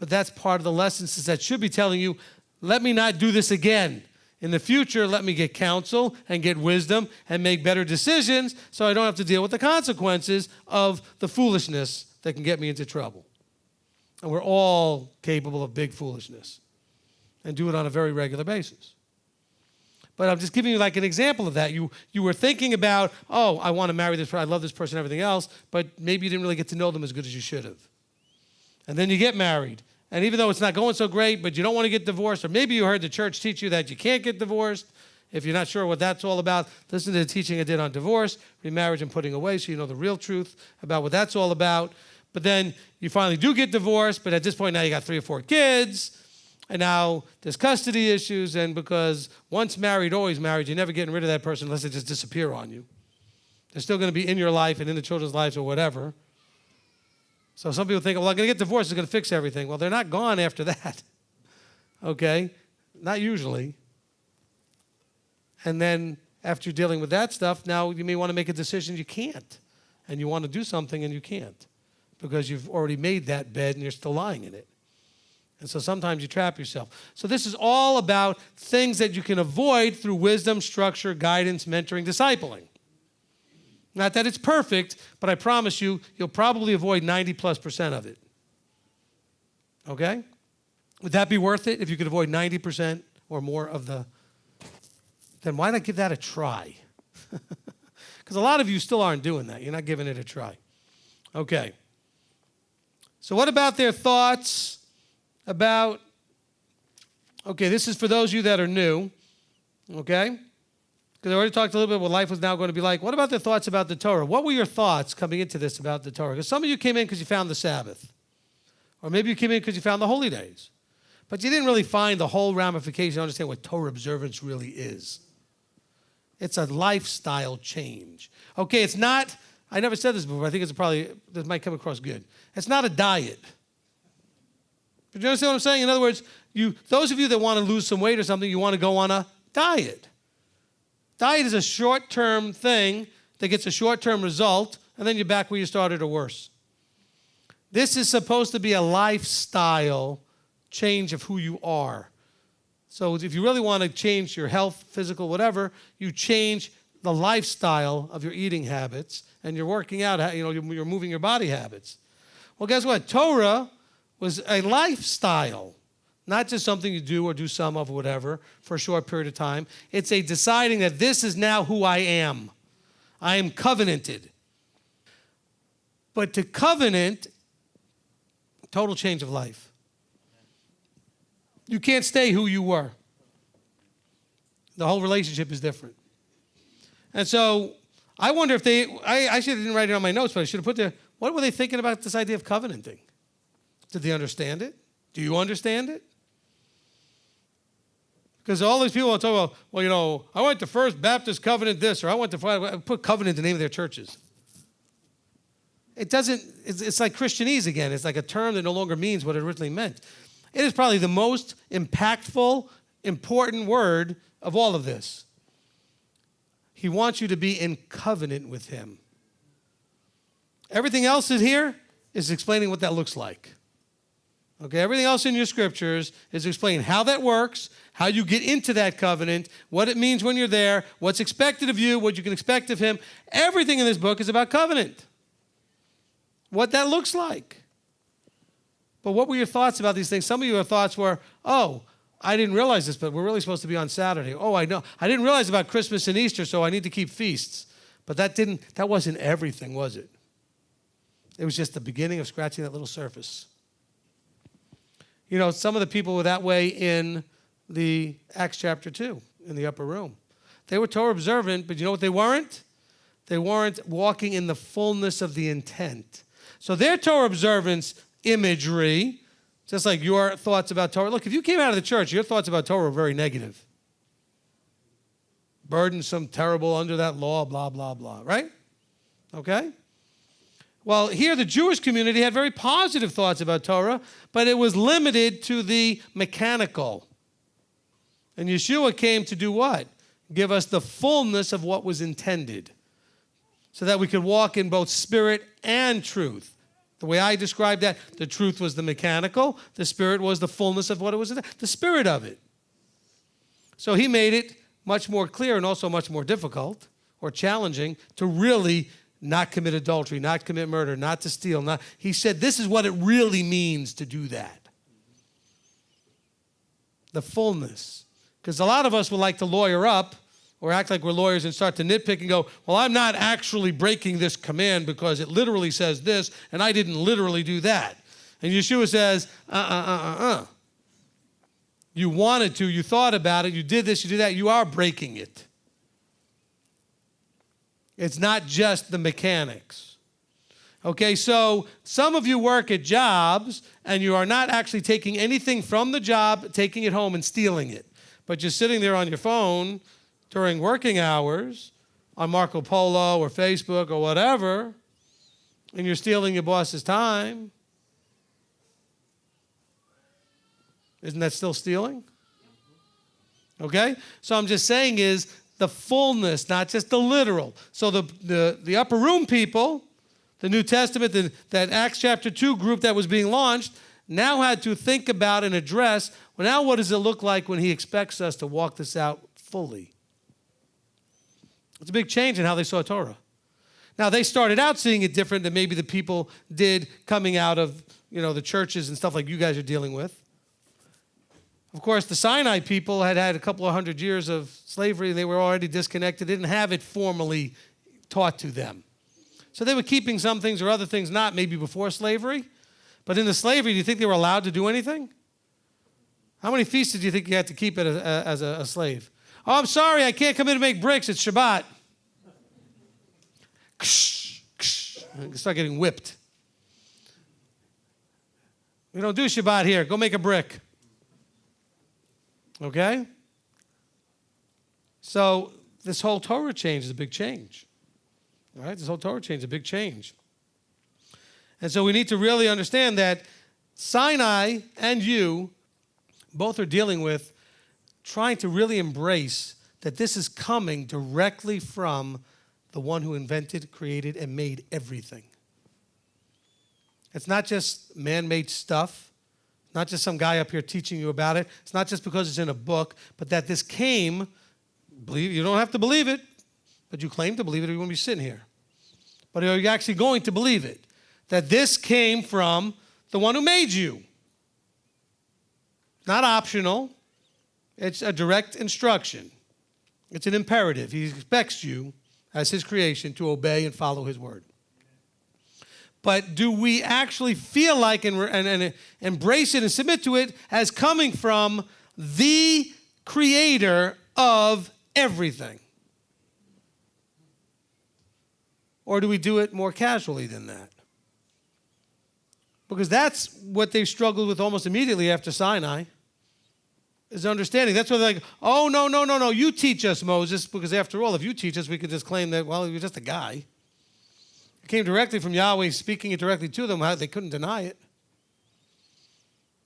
But that's part of the lessons that should be telling you, let me not do this again. In the future, let me get counsel and get wisdom and make better decisions so I don't have to deal with the consequences of the foolishness that can get me into trouble. And we're all capable of big foolishness and do it on a very regular basis. But I'm just giving you like an example of that. You were thinking about, oh, I want to marry this person, I love this person, everything else, but maybe you didn't really get to know them as good as you should have. And then you get married. And even though it's not going so great, but you don't want to get divorced, or maybe you heard the church teach you that you can't get divorced. If you're not sure what that's all about, listen to the teaching I did on divorce, remarriage, and putting away so you know the real truth about what that's all about. But then you finally do get divorced, but at this point now you got 3 or 4 kids, and now there's custody issues, and because once married, always married, you're never getting rid of that person unless they just disappear on you. They're still going to be in your life and in the children's lives or whatever. So some people think, well, I'm going to get divorced, it's going to fix everything. Well, they're not gone after that, okay? Not usually. And then after you're dealing with that stuff, now you may want to make a decision you can't, and you want to do something and you can't, because you've already made that bed and you're still lying in it. And so sometimes you trap yourself. So this is all about things that you can avoid through wisdom, structure, guidance, mentoring, discipling. Not that it's perfect, but I promise you, you'll probably avoid 90+% of it. Okay? Would that be worth it if you could avoid 90% or more of the... Then why not give that a try? Because a lot of you still aren't doing that. You're not giving it a try. Okay. So what about their thoughts about, okay, this is for those of you that are new, okay? Because I already talked a little bit about what life was now going to be like. What about their thoughts about the Torah? What were your thoughts coming into this about the Torah? Because some of you came in because you found the Sabbath. Or maybe you came in because you found the holy days. But you didn't really find the whole ramification, understand what Torah observance really is. It's a lifestyle change. Okay, it's not... I never said this before. I think this might come across good. It's not a diet. But you understand what I'm saying? In other words, those of you that want to lose some weight or something, you want to go on a diet. Diet is a short-term thing that gets a short-term result, and then you're back where you started or worse. This is supposed to be a lifestyle change of who you are. So if you really want to change your health, physical, whatever, you change the lifestyle of your eating habits, and you're working out, you're moving your body habits. Well, guess what? Torah was a lifestyle, not just something you do or do some of, whatever, for a short period of time. It's a deciding that this is now who I am. I am covenanted. But to covenant, total change of life. You can't stay who you were. The whole relationship is different. And so I wonder if I actually didn't write it on my notes, but I should have put there, what were they thinking about this idea of covenanting? Did they understand it? Do you understand it? Because all these people will talk about, well, I went to First Baptist Covenant this, or I put covenant in the name of their churches. it doesn't, it's like Christianese again. It's like a term that no longer means what it originally meant. It is probably the most impactful, important word of all of this. He wants you to be in covenant with him. Everything else in here is explaining what that looks like. Okay, everything else in your scriptures is explaining how that works, how you get into that covenant, what it means when you're there, what's expected of you, what you can expect of him. Everything in this book is about covenant. What that looks like. But what were your thoughts about these things? Some of your thoughts were, oh, I didn't realize this, but we're really supposed to be on Saturday. Oh, I know. I didn't realize about Christmas and Easter, so I need to keep feasts. But that wasn't everything, was it? It was just the beginning of scratching that little surface. You know, some of the people were that way in the Acts chapter 2, in the upper room. They were Torah observant, but you know what they weren't? They weren't walking in the fullness of the intent. So their Torah observance imagery, just like your thoughts about Torah. Look, if you came out of the church, your thoughts about Torah were very negative. Burdensome, terrible, under that law, blah, blah, blah, right? Okay? Well, here the Jewish community had very positive thoughts about Torah, but it was limited to the mechanical. And Yeshua came to do what? Give us the fullness of what was intended, so that we could walk in both spirit and truth. The way I described that, the truth was the mechanical, the spirit was the fullness of what it was, the spirit of it. So he made it much more clear and also much more difficult or challenging to really not commit adultery, not commit murder, not to steal. He said this is what it really means to do that. The fullness. Because a lot of us would like to lawyer up or act like we're lawyers and start to nitpick and go, well, I'm not actually breaking this command because it literally says this and I didn't literally do that. And Yeshua says, You wanted to, you thought about it, you did this, you did that, you are breaking it. It's not just the mechanics. Okay, so some of you work at jobs and you are not actually taking anything from the job, taking it home and stealing it. But you're sitting there on your phone during working hours on Marco Polo or Facebook or whatever, and you're stealing your boss's time. Isn't that still stealing? Okay? So I'm just saying is the fullness, not just the literal. So the upper room people, the New Testament, that Acts chapter 2 group that was being launched, now had to think about and address, well, now what does it look like when he expects us to walk this out fully? It's a big change in how they saw Torah. Now, they started out seeing it different than maybe the people did coming out of, the churches and stuff like you guys are dealing with. Of course, the Sinai people had a couple of hundred years of slavery. They were already disconnected. They didn't have it formally taught to them. So they were keeping some things or other things not maybe before slavery. But in the slavery, do you think they were allowed to do anything? How many feasts did you think you had to keep as a slave? Oh, I'm sorry, I can't come in to make bricks. It's Shabbat. You start getting whipped. We don't do Shabbat here. Go make a brick. Okay? So this whole Torah change is a big change. All right? This whole Torah change is a big change. And so we need to really understand that Sinai and you both are dealing with trying to really embrace that this is coming directly from the one who invented, created, and made everything. It's not just man-made stuff. Not just some guy up here teaching you about it. It's not just because it's in a book, but that this came, you don't have to believe it, but you claim to believe it or you wouldn't be sitting here. But are you actually going to believe it? That this came from the one who made you. Not optional. It's a direct instruction. It's an imperative. He expects you, as his creation, to obey and follow his word. But do we actually feel like and embrace it and submit to it as coming from the creator of everything? Or do we do it more casually than that? Because that's what they struggled with almost immediately after Sinai, is understanding. That's why they're like, oh, no, you teach us, Moses, because after all, if you teach us, we could just claim that, well, you're just a guy. It came directly from Yahweh, speaking it directly to them. They couldn't deny it.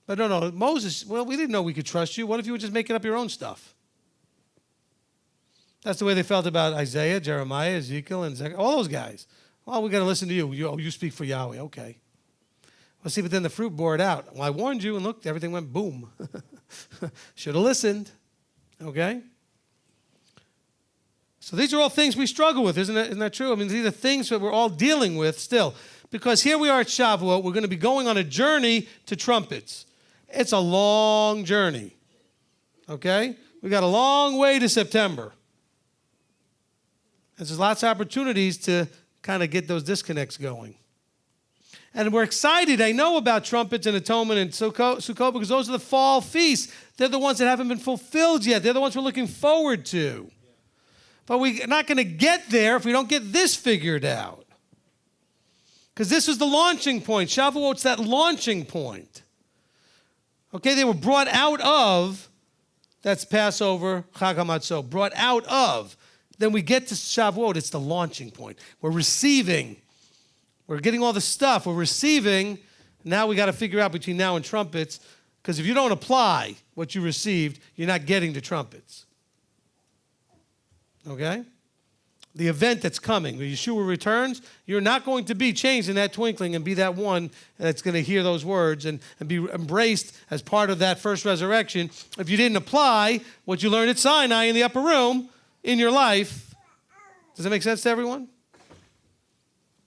But no, Moses, well, we didn't know we could trust you. What if you were just making up your own stuff? That's the way they felt about Isaiah, Jeremiah, Ezekiel, and Zechariah, all those guys. Well, we got to listen to you. You speak for Yahweh. Okay. Well, see, but then the fruit bore it out. Well, I warned you, and look, everything went boom. Should have listened. Okay? So these are all things we struggle with, isn't that true? I mean, these are things that we're all dealing with still. Because here we are at Shavuot. We're going to be going on a journey to trumpets. It's a long journey. Okay? We got a long way to September. And there's lots of opportunities to kind of get those disconnects going. And we're excited, I know, about trumpets and atonement and Sukkot because those are the fall feasts. They're the ones that haven't been fulfilled yet. They're the ones we're looking forward to. But we're not going to get there if we don't get this figured out. Because this is the launching point. Shavuot's that launching point. Okay, they were brought out of, that's Passover, Chag HaMatzot, brought out of. Then we get to Shavuot, it's the launching point. We're receiving. We're getting all the stuff. We're receiving. Now we got to figure out between now and trumpets, because if you don't apply what you received, you're not getting to trumpets. Okay? The event that's coming, when Yeshua returns, you're not going to be changed in that twinkling and be that one that's going to hear those words and be embraced as part of that first resurrection if you didn't apply what you learned at Sinai in the upper room in your life. Does that make sense to everyone?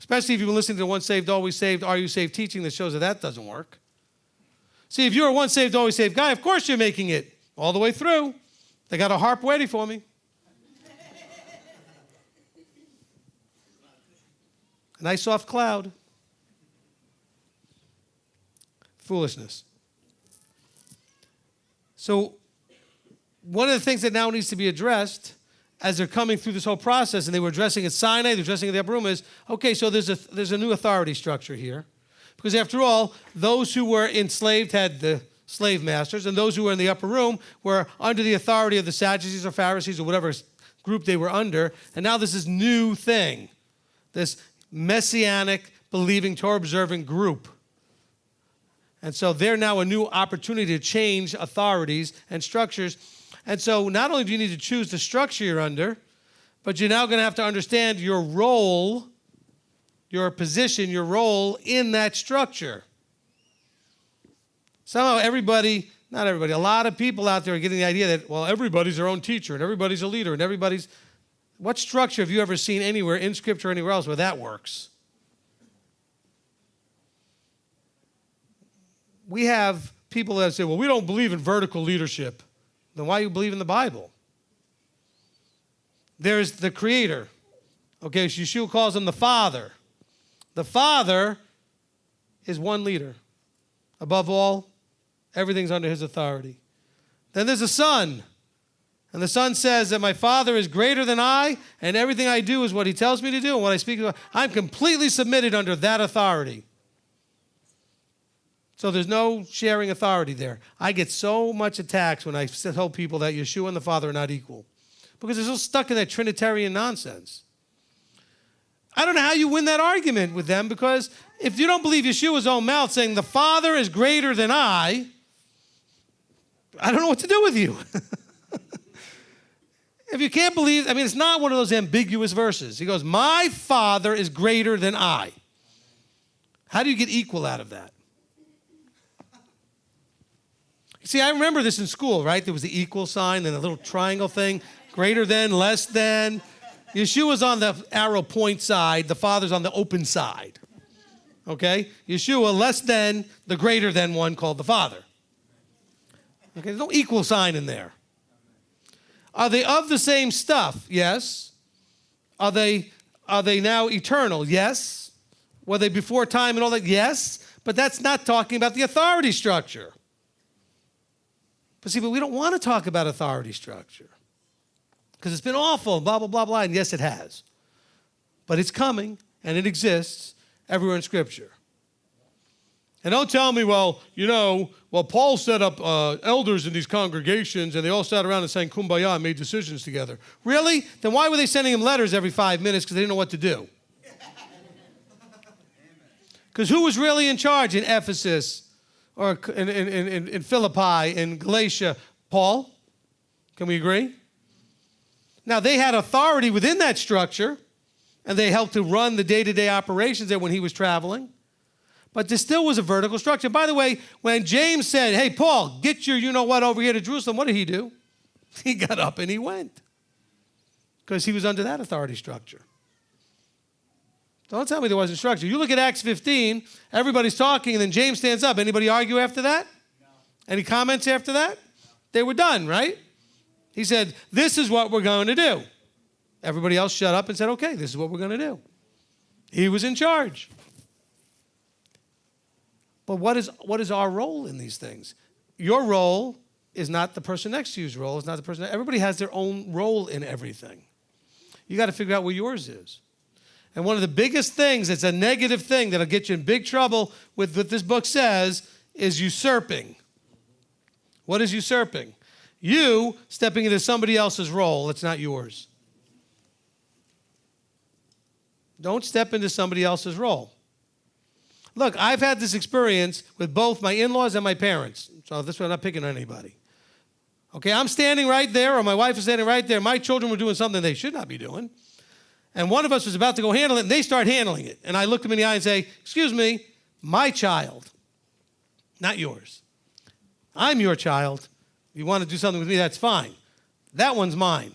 Especially if you've been listening to the Once Saved, Always Saved, Are You Saved teaching that shows that doesn't work. See, if you're a once saved, always saved guy, of course you're making it all the way through. They got a harp ready for me. A nice soft cloud. Foolishness. So one of the things that now needs to be addressed as they're coming through this whole process, and they were addressing at Sinai, they're addressing at the upper room, is, okay, so there's a new authority structure here. Because after all, those who were enslaved had the slave masters, and those who were in the upper room were under the authority of the Sadducees or Pharisees or whatever group they were under. And now this is new thing, this Messianic, believing, Torah-observing group. And so they're now a new opportunity to change authorities and structures. And so not only do you need to choose the structure you're under, but you're now going to have to understand your role, your position, your role in that structure. Somehow not everybody, a lot of people out there are getting the idea that, well, everybody's their own teacher and everybody's a leader and everybody's... What structure have you ever seen anywhere in Scripture or anywhere else where that works? We have people that say, well, we don't believe in vertical leadership. Then why do you believe in the Bible? There's the Creator. Okay, so Yeshua calls him the Father. The Father is one leader. Above all, everything's under his authority. Then there's a Son. And the Son says that my Father is greater than I, and everything I do is what he tells me to do. And what I speak about, I'm completely submitted under that authority. So there's no sharing authority there. I get so much attacks when I tell people that Yeshua and the Father are not equal, because they're so stuck in that Trinitarian nonsense. I don't know how you win that argument with them, because if you don't believe Yeshua's own mouth saying the Father is greater than I don't know what to do with you. If you can't believe, it's not one of those ambiguous verses. He goes, my Father is greater than I. How do you get equal out of that? See, I remember this in school, right? There was the equal sign and a little triangle thing, greater than, less than. Yeshua's on the arrow point side. The Father's on the open side. Okay? Yeshua less than the greater than one called the Father. Okay, there's no equal sign in there. Are they of the same stuff? Yes. Are they now eternal? Yes. Were they before time and all that? Yes. But that's not talking about the authority structure. But we don't want to talk about authority structure because it's been awful, blah, blah, blah, blah. And yes, it has. But it's coming, and it exists everywhere in Scripture. And don't tell me, Paul set up elders in these congregations, and they all sat around and sang Kumbaya and made decisions together. Really? Then why were they sending him letters every 5 minutes? Because they didn't know what to do. Because who was really in charge in Ephesus or in Philippi, in Galatia? Paul. Can we agree? Now, they had authority within that structure, and they helped to run the day-to-day operations there when he was traveling. But there still was a vertical structure. By the way, when James said, hey, Paul, get your you-know-what over here to Jerusalem, what did he do? He got up and he went. Because he was under that authority structure. Don't tell me there wasn't structure. You look at Acts 15, everybody's talking, and then James stands up. Anybody argue after that? No. Any comments after that? No. They were done, right? He said, this is what we're going to do. Everybody else shut up and said, okay, this is what we're going to do. He was in charge. But what is our role in these things? Your role is not the person next to you's role. It's not the person. Everybody has their own role in everything. You got to figure out what yours is. And one of the biggest things, it's a negative thing that'll get you in big trouble with what this book says, is usurping. What is usurping? You stepping into somebody else's role that's not yours. Don't step into somebody else's role. Look, I've had this experience with both my in-laws and my parents. So this way I'm not picking on anybody. Okay, I'm standing right there, or my wife is standing right there. My children were doing something they should not be doing. And one of us was about to go handle it, and they start handling it. And I look them in the eye and say, excuse me, my child, not yours. I'm your child. If you want to do something with me, that's fine. That one's mine.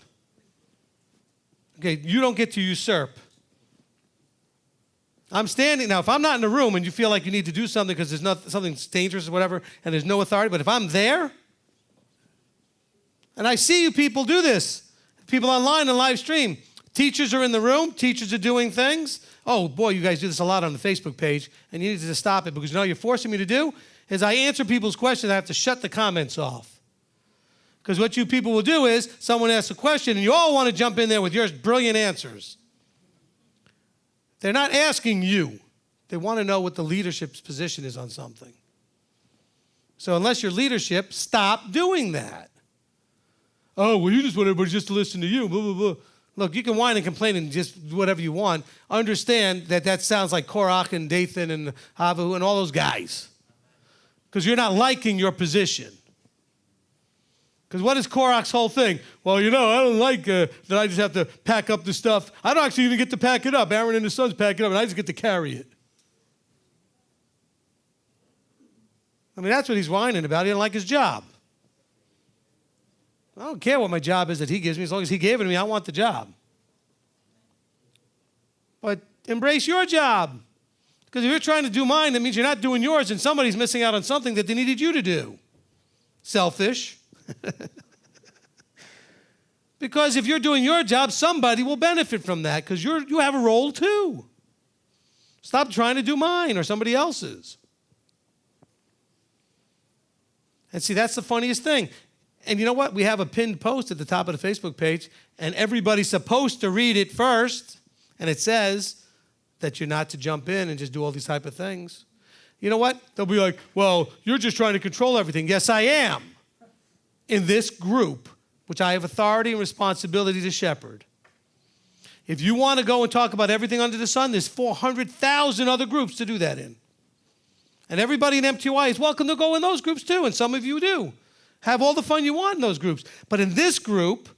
Okay, you don't get to usurp. I'm standing now. If I'm not in the room and you feel like you need to do something because there's something dangerous or whatever, and there's no authority, but if I'm there, and I see you people do this, people online and live stream, teachers are in the room, teachers are doing things. Oh boy, you guys do this a lot on the Facebook page, and you need to stop it because you know what you're forcing me to do is I answer people's questions. I have to shut the comments off. Because what you people will do is someone asks a question and you all want to jump in there with your brilliant answers. They're not asking you. They want to know what the leadership's position is on something. So unless you're leadership, stop doing that. Oh, well, you just want everybody just to listen to you, blah, blah, blah. Look, you can whine and complain and just do whatever you want. Understand that sounds like Korach and Dathan and Havu and all those guys. Because you're not liking your position. Because what is Korach's whole thing? Well, you know, I don't like that I just have to pack up the stuff. I don't actually even get to pack it up. Aaron and his sons pack it up, and I just get to carry it. I mean, that's what he's whining about. He doesn't like his job. I don't care what my job is that he gives me. As long as he gave it to me, I want the job. But embrace your job. Because if you're trying to do mine, that means you're not doing yours, and somebody's missing out on something that they needed you to do. Selfish. Because if you're doing your job, somebody will benefit from that because you have a role too. Stop trying to do mine or somebody else's. And see, that's the funniest thing. And you know what? We have a pinned post at the top of the Facebook page, and everybody's supposed to read it first, and it says that you're not to jump in and just do all these type of things. You know what? They'll be like, well, you're just trying to control everything. Yes, I am. In this group, which I have authority and responsibility to shepherd. If you want to go and talk about everything under the sun, there's 400,000 other groups to do that in. And everybody in MTY is welcome to go in those groups too, and some of you do. Have all the fun you want in those groups. But in this group,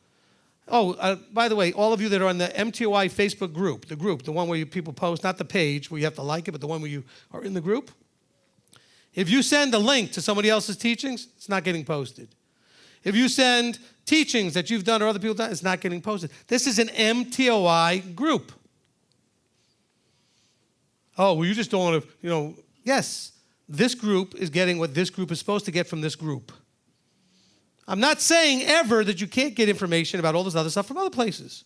by the way, all of you that are on the MTY Facebook group, the one where people post, not the page where you have to like it, but the one where you are in the group, if you send a link to somebody else's teachings, it's not getting posted. If you send teachings that you've done or other people have done, it's not getting posted. This is an MTOI group. Oh, well, you just don't want to, yes, this group is getting what this group is supposed to get from this group. I'm not saying ever that you can't get information about all this other stuff from other places.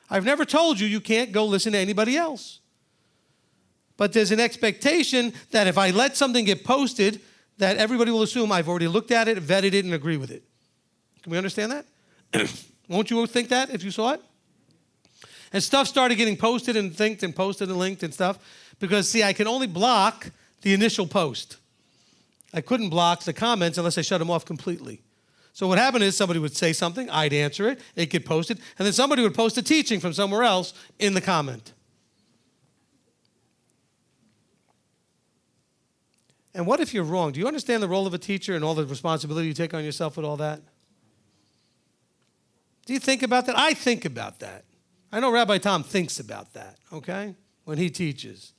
I've never told you can't go listen to anybody else. But there's an expectation that if I let something get posted, that everybody will assume I've already looked at it, vetted it, and agree with it. Can we understand that? Won't you think that if you saw it? And stuff started getting posted and linked and posted and linked and stuff because, see, I can only block the initial post. I couldn't block the comments unless I shut them off completely. So what happened is somebody would say something, I'd answer it, it'd get posted, and then somebody would post a teaching from somewhere else in the comment. And what if you're wrong? Do you understand the role of a teacher and all the responsibility you take on yourself with all that? Do you think about that? I think about that. I know Rabbi Tom thinks about that, okay, when he teaches.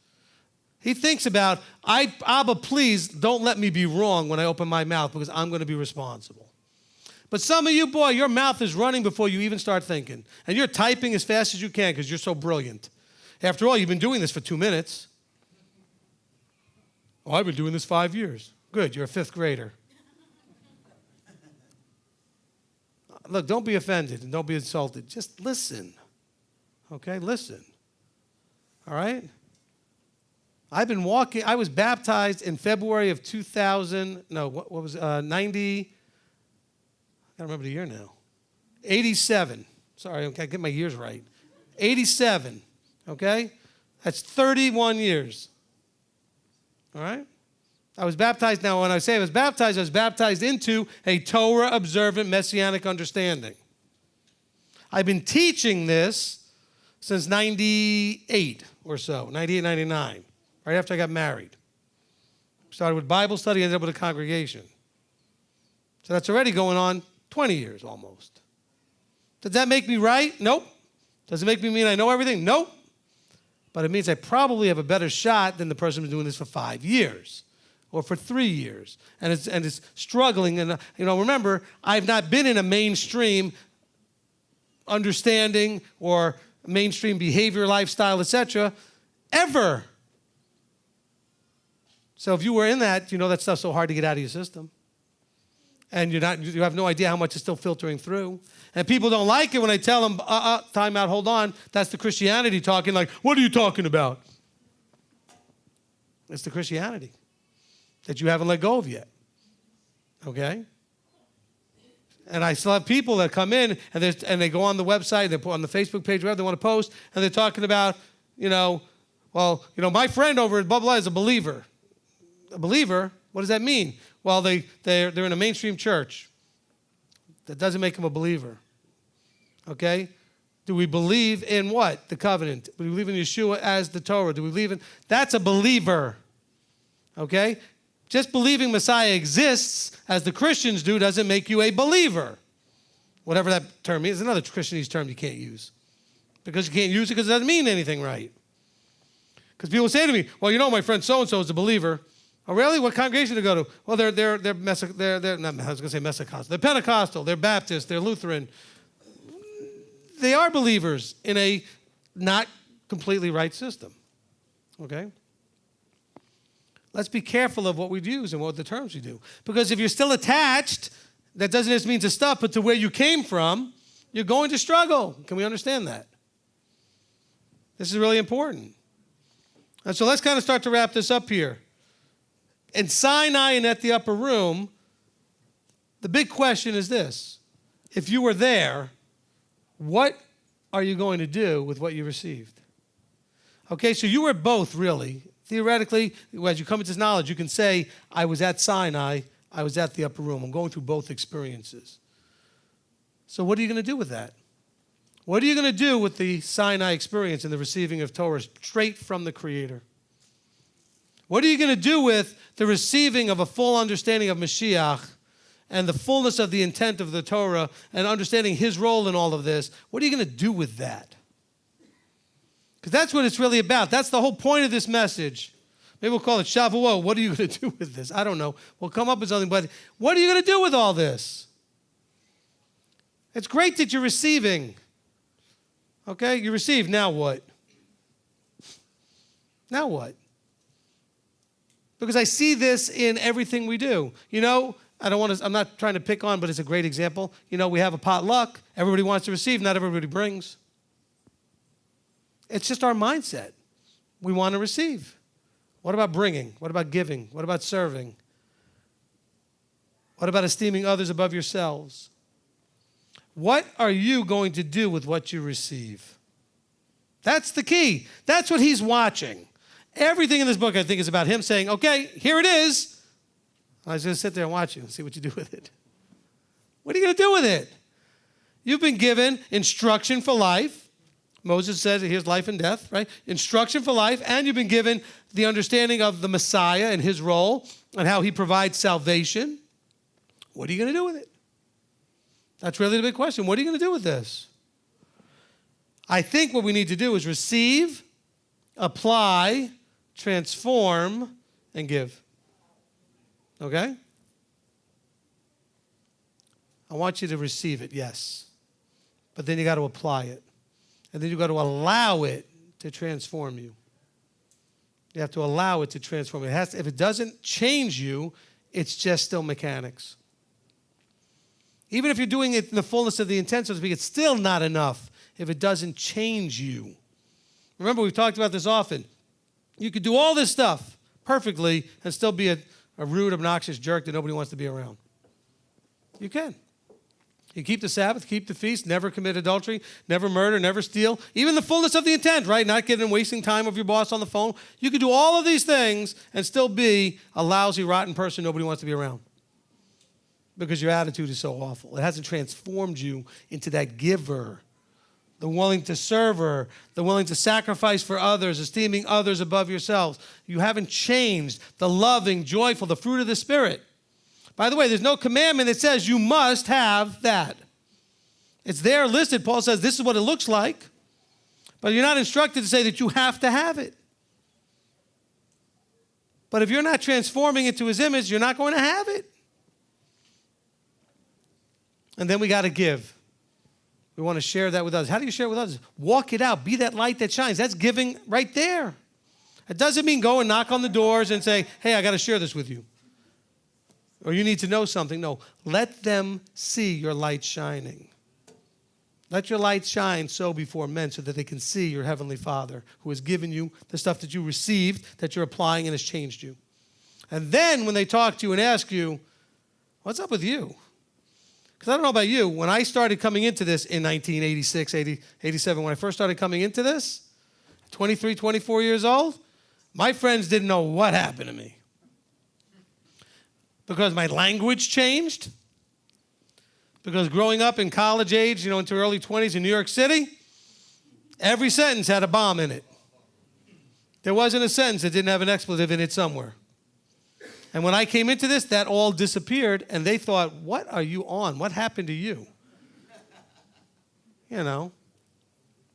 He thinks about, Abba, please don't let me be wrong when I open my mouth because I'm going to be responsible. But some of you, boy, your mouth is running before you even start thinking. And you're typing as fast as you can because you're so brilliant. After all, you've been doing this for 2 minutes. Oh, I've been doing this 5 years. Good, you're a 5th grader. Look, don't be offended and don't be insulted. Just listen. Okay, listen. All right? I've been walking. I was baptized in February of 2000. No, what was 90? I can't remember the year now. 87. Sorry, I can't get my years right. 87. Okay? That's 31 years. All right? I was baptized. Now, when I say I was baptized into a Torah observant Messianic understanding. I've been teaching this since 98 or so, 98, 99, right after I got married. Started with Bible study, ended up with a congregation. So that's already going on 20 years almost. Does that make me right? Nope. Does it make me mean I know everything? Nope. But it means I probably have a better shot than the person who's doing this for 5 years or for 3 years and is struggling. And, remember, I've not been in a mainstream understanding or mainstream behavior, lifestyle, etc., ever. So if you were in that, that stuff's so hard to get out of your system. And you have no idea how much is still filtering through. And people don't like it when I tell them, time out, hold on. That's the Christianity talking. Like, what are you talking about? It's the Christianity that you haven't let go of yet. Okay? And I still have people that come in and they go on the website, they put on the Facebook page, wherever they want to post, and they're talking about, my friend over at blah, blah, is a believer. A believer? What does that mean? Well, they're in a mainstream church. That doesn't make them a believer. Okay? Do we believe in what? The covenant. Do we believe in Yeshua as the Torah? Do we believe in... That's a believer. Okay? Just believing Messiah exists, as the Christians do, doesn't make you a believer. Whatever that term is. Another Christianese term you can't use. Because you can't use it because it doesn't mean anything right. Because people say to me, well, my friend so-and-so is a believer. Oh, really? What congregation do they go to? Well, they're not, I was going to say Messianic. They're Pentecostal. They're Baptist. They're Lutheran. They are believers in a not completely right system. Okay? Let's be careful of what we use and what the terms we do. Because if you're still attached, that doesn't just mean to stuff, but to where you came from, you're going to struggle. Can we understand that? This is really important. And so let's kind of start to wrap this up here. In Sinai and at the upper room, the big question is this. If you were there, what are you going to do with what you received? Okay, so you were both really. Theoretically, as you come into this knowledge, you can say, I was at Sinai, I was at the upper room. I'm going through both experiences. So what are you going to do with that? What are you going to do with the Sinai experience and the receiving of Torah straight from the Creator? What are you going to do with the receiving of a full understanding of Mashiach and the fullness of the intent of the Torah and understanding his role in all of this? What are you going to do with that? Because that's what it's really about. That's the whole point of this message. Maybe we'll call it Shavuot. What are you going to do with this? I don't know. We'll come up with something, but what are you going to do with all this? It's great that you're receiving. Okay, you receive. Now what? Now what? Because I see this in everything we do. I'm not trying to pick on, but it's a great example. We have a potluck. Everybody wants to receive. Not everybody brings. It's just our mindset. We want to receive. What about bringing? What about giving? What about serving? What about esteeming others above yourselves? What are you going to do with what you receive? That's the key. That's what he's watching. Everything in this book, I think, is about him saying, okay, here it is. I was going to sit there and watch you and see what you do with it. What are you going to do with it? You've been given instruction for life, Moses said, here's life and death, right? Instruction for life, and you've been given the understanding of the Messiah and his role and how he provides salvation. What are you going to do with it? That's really the big question. What are you going to do with this? I think what we need to do is receive, apply, transform, and give. Okay? I want you to receive it, yes. But then you got to apply it. And then you got to allow it to transform you. You have to allow it to transform you. If it doesn't change you, it's just still mechanics. Even if you're doing it in the fullness of the intent, so to speak, it's still not enough if it doesn't change you. Remember, we've talked about this often. You could do all this stuff perfectly and still be a rude, obnoxious jerk that nobody wants to be around. You can. You keep the Sabbath, keep the feast, never commit adultery, never murder, never steal. Even the fullness of the intent, right? Not getting and wasting time of your boss on the phone. You could do all of these things and still be a lousy, rotten person nobody wants to be around. Because your attitude is so awful. It hasn't transformed you into that giver, the willing to server, the willing to sacrifice for others, esteeming others above yourselves. You haven't changed, the loving, joyful, the fruit of the Spirit. By the way, there's no commandment that says you must have that. It's there listed. Paul says this is what it looks like. But you're not instructed to say that you have to have it. But if you're not transforming into his image, you're not going to have it. And then we got to give. We want to share that with others. How do you share it with others? Walk it out. Be that light that shines. That's giving right there. It doesn't mean go and knock on the doors and say, hey, I got to share this with you. Or you need to know something. No, let them see your light shining. Let your light shine so before men so that they can see your heavenly Father who has given you the stuff that you received, that you're applying and has changed you. And then when they talk to you and ask you, what's up with you? Because I don't know about you, when I started coming into this in 1986, 87, when I first started coming into this, 23, 24 years old, my friends didn't know what happened to me. Because my language changed. Because growing up in college age, into early 20s in New York City, every sentence had a bomb in it. There wasn't a sentence that didn't have an expletive in it somewhere. And when I came into this, that all disappeared, and they thought, what are you on? What happened to you?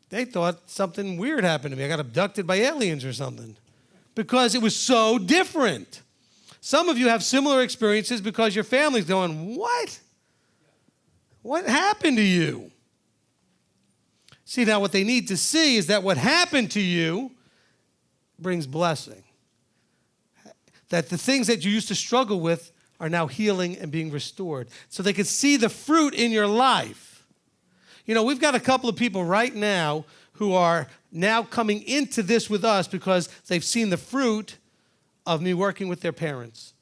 They thought something weird happened to me. I got abducted by aliens or something. Because it was so different. Some of you have similar experiences because your family's going, what? What happened to you? See, now what they need to see is that what happened to you brings blessing. That the things that you used to struggle with are now healing and being restored. So they can see the fruit in your life. We've got a couple of people right now who are now coming into this with us because they've seen the fruit of me working with their parents.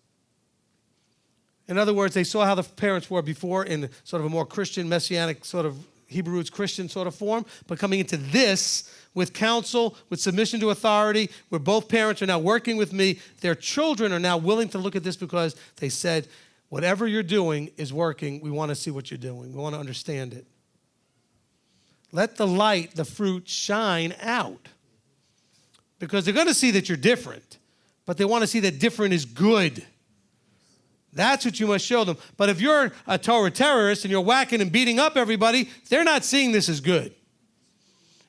In other words, they saw how the parents were before in sort of a more Christian, Messianic sort of Hebrew roots Christian sort of form, but coming into this with counsel, with submission to authority, where both parents are now working with me. Their children are now willing to look at this because they said, whatever you're doing is working. We want to see what you're doing. We want to understand it. Let the light, the fruit, shine out. Because they're going to see that you're different, but they want to see that different is good. That's what you must show them. But if you're a Torah terrorist and you're whacking and beating up everybody, they're not seeing this as good.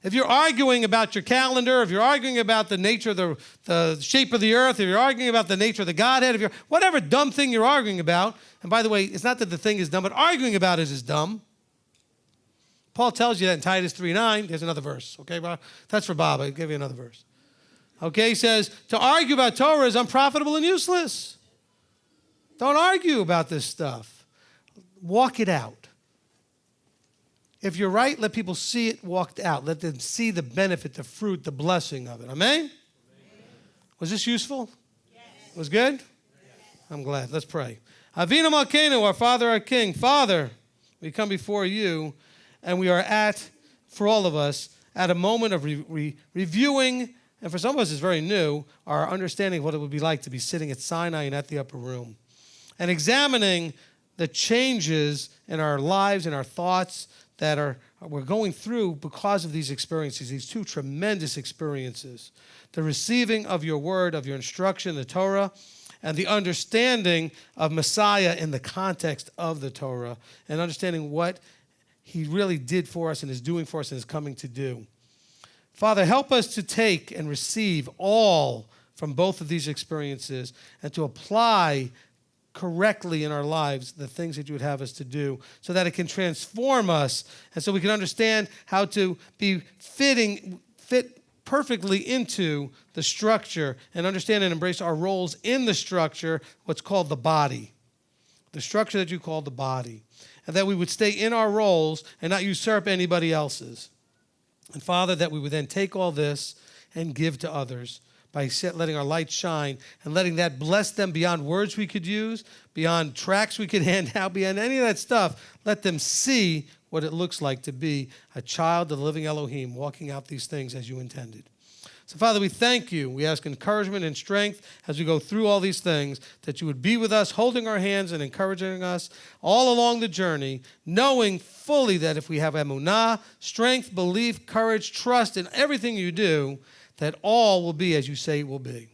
If you're arguing about your calendar, if you're arguing about the nature of the shape of the earth, if you're arguing about the nature of the Godhead, if you're whatever dumb thing you're arguing about, and by the way, it's not that the thing is dumb, but arguing about it is dumb. Paul tells you that in Titus 3:9. There's another verse, okay, Bob? That's for Bob. I'll give you another verse. Okay, he says, to argue about Torah is unprofitable and useless. Don't argue about this stuff. Walk it out. If you're right, let people see it walked out. Let them see the benefit, the fruit, the blessing of it. Amen? Amen. Was this useful? Yes. Was good? Yes. I'm glad. Let's pray. Avinu Malkeinu, our Father, our King. Father, we come before you, and we are for all of us, at a moment of reviewing, and for some of us it's very new, our understanding of what it would be like to be sitting at Sinai and at the upper room, and examining the changes in our lives and our thoughts that are we're going through because of these experiences, these two tremendous experiences. The receiving of your word, of your instruction, the Torah, and the understanding of Messiah in the context of the Torah, and understanding what he really did for us and is doing for us and is coming to do. Father, help us to take and receive all from both of these experiences and to apply correctly in our lives the things that you would have us to do so that it can transform us and so we can understand how to be fit perfectly into the structure and understand and embrace our roles in the structure, what's called the body, the structure that you call the body, and that we would stay in our roles and not usurp anybody else's. And Father, that we would then take all this and give to others by letting our light shine and letting that bless them beyond words we could use, beyond tracts we could hand out, beyond any of that stuff. Let them see what it looks like to be a child of the living Elohim walking out these things as you intended. So, Father, we thank you. We ask encouragement and strength as we go through all these things, that you would be with us, holding our hands and encouraging us all along the journey, knowing fully that if we have emunah, strength, belief, courage, trust in everything you do, that all will be as you say it will be.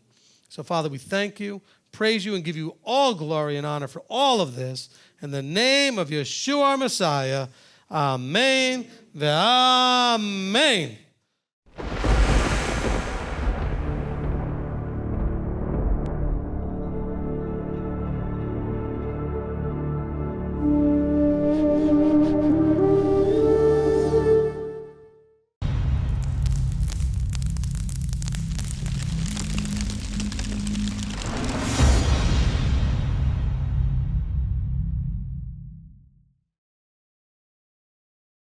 So, Father, we thank you, praise you, and give you all glory and honor for all of this. In the name of Yeshua our Messiah, amen ve'amen.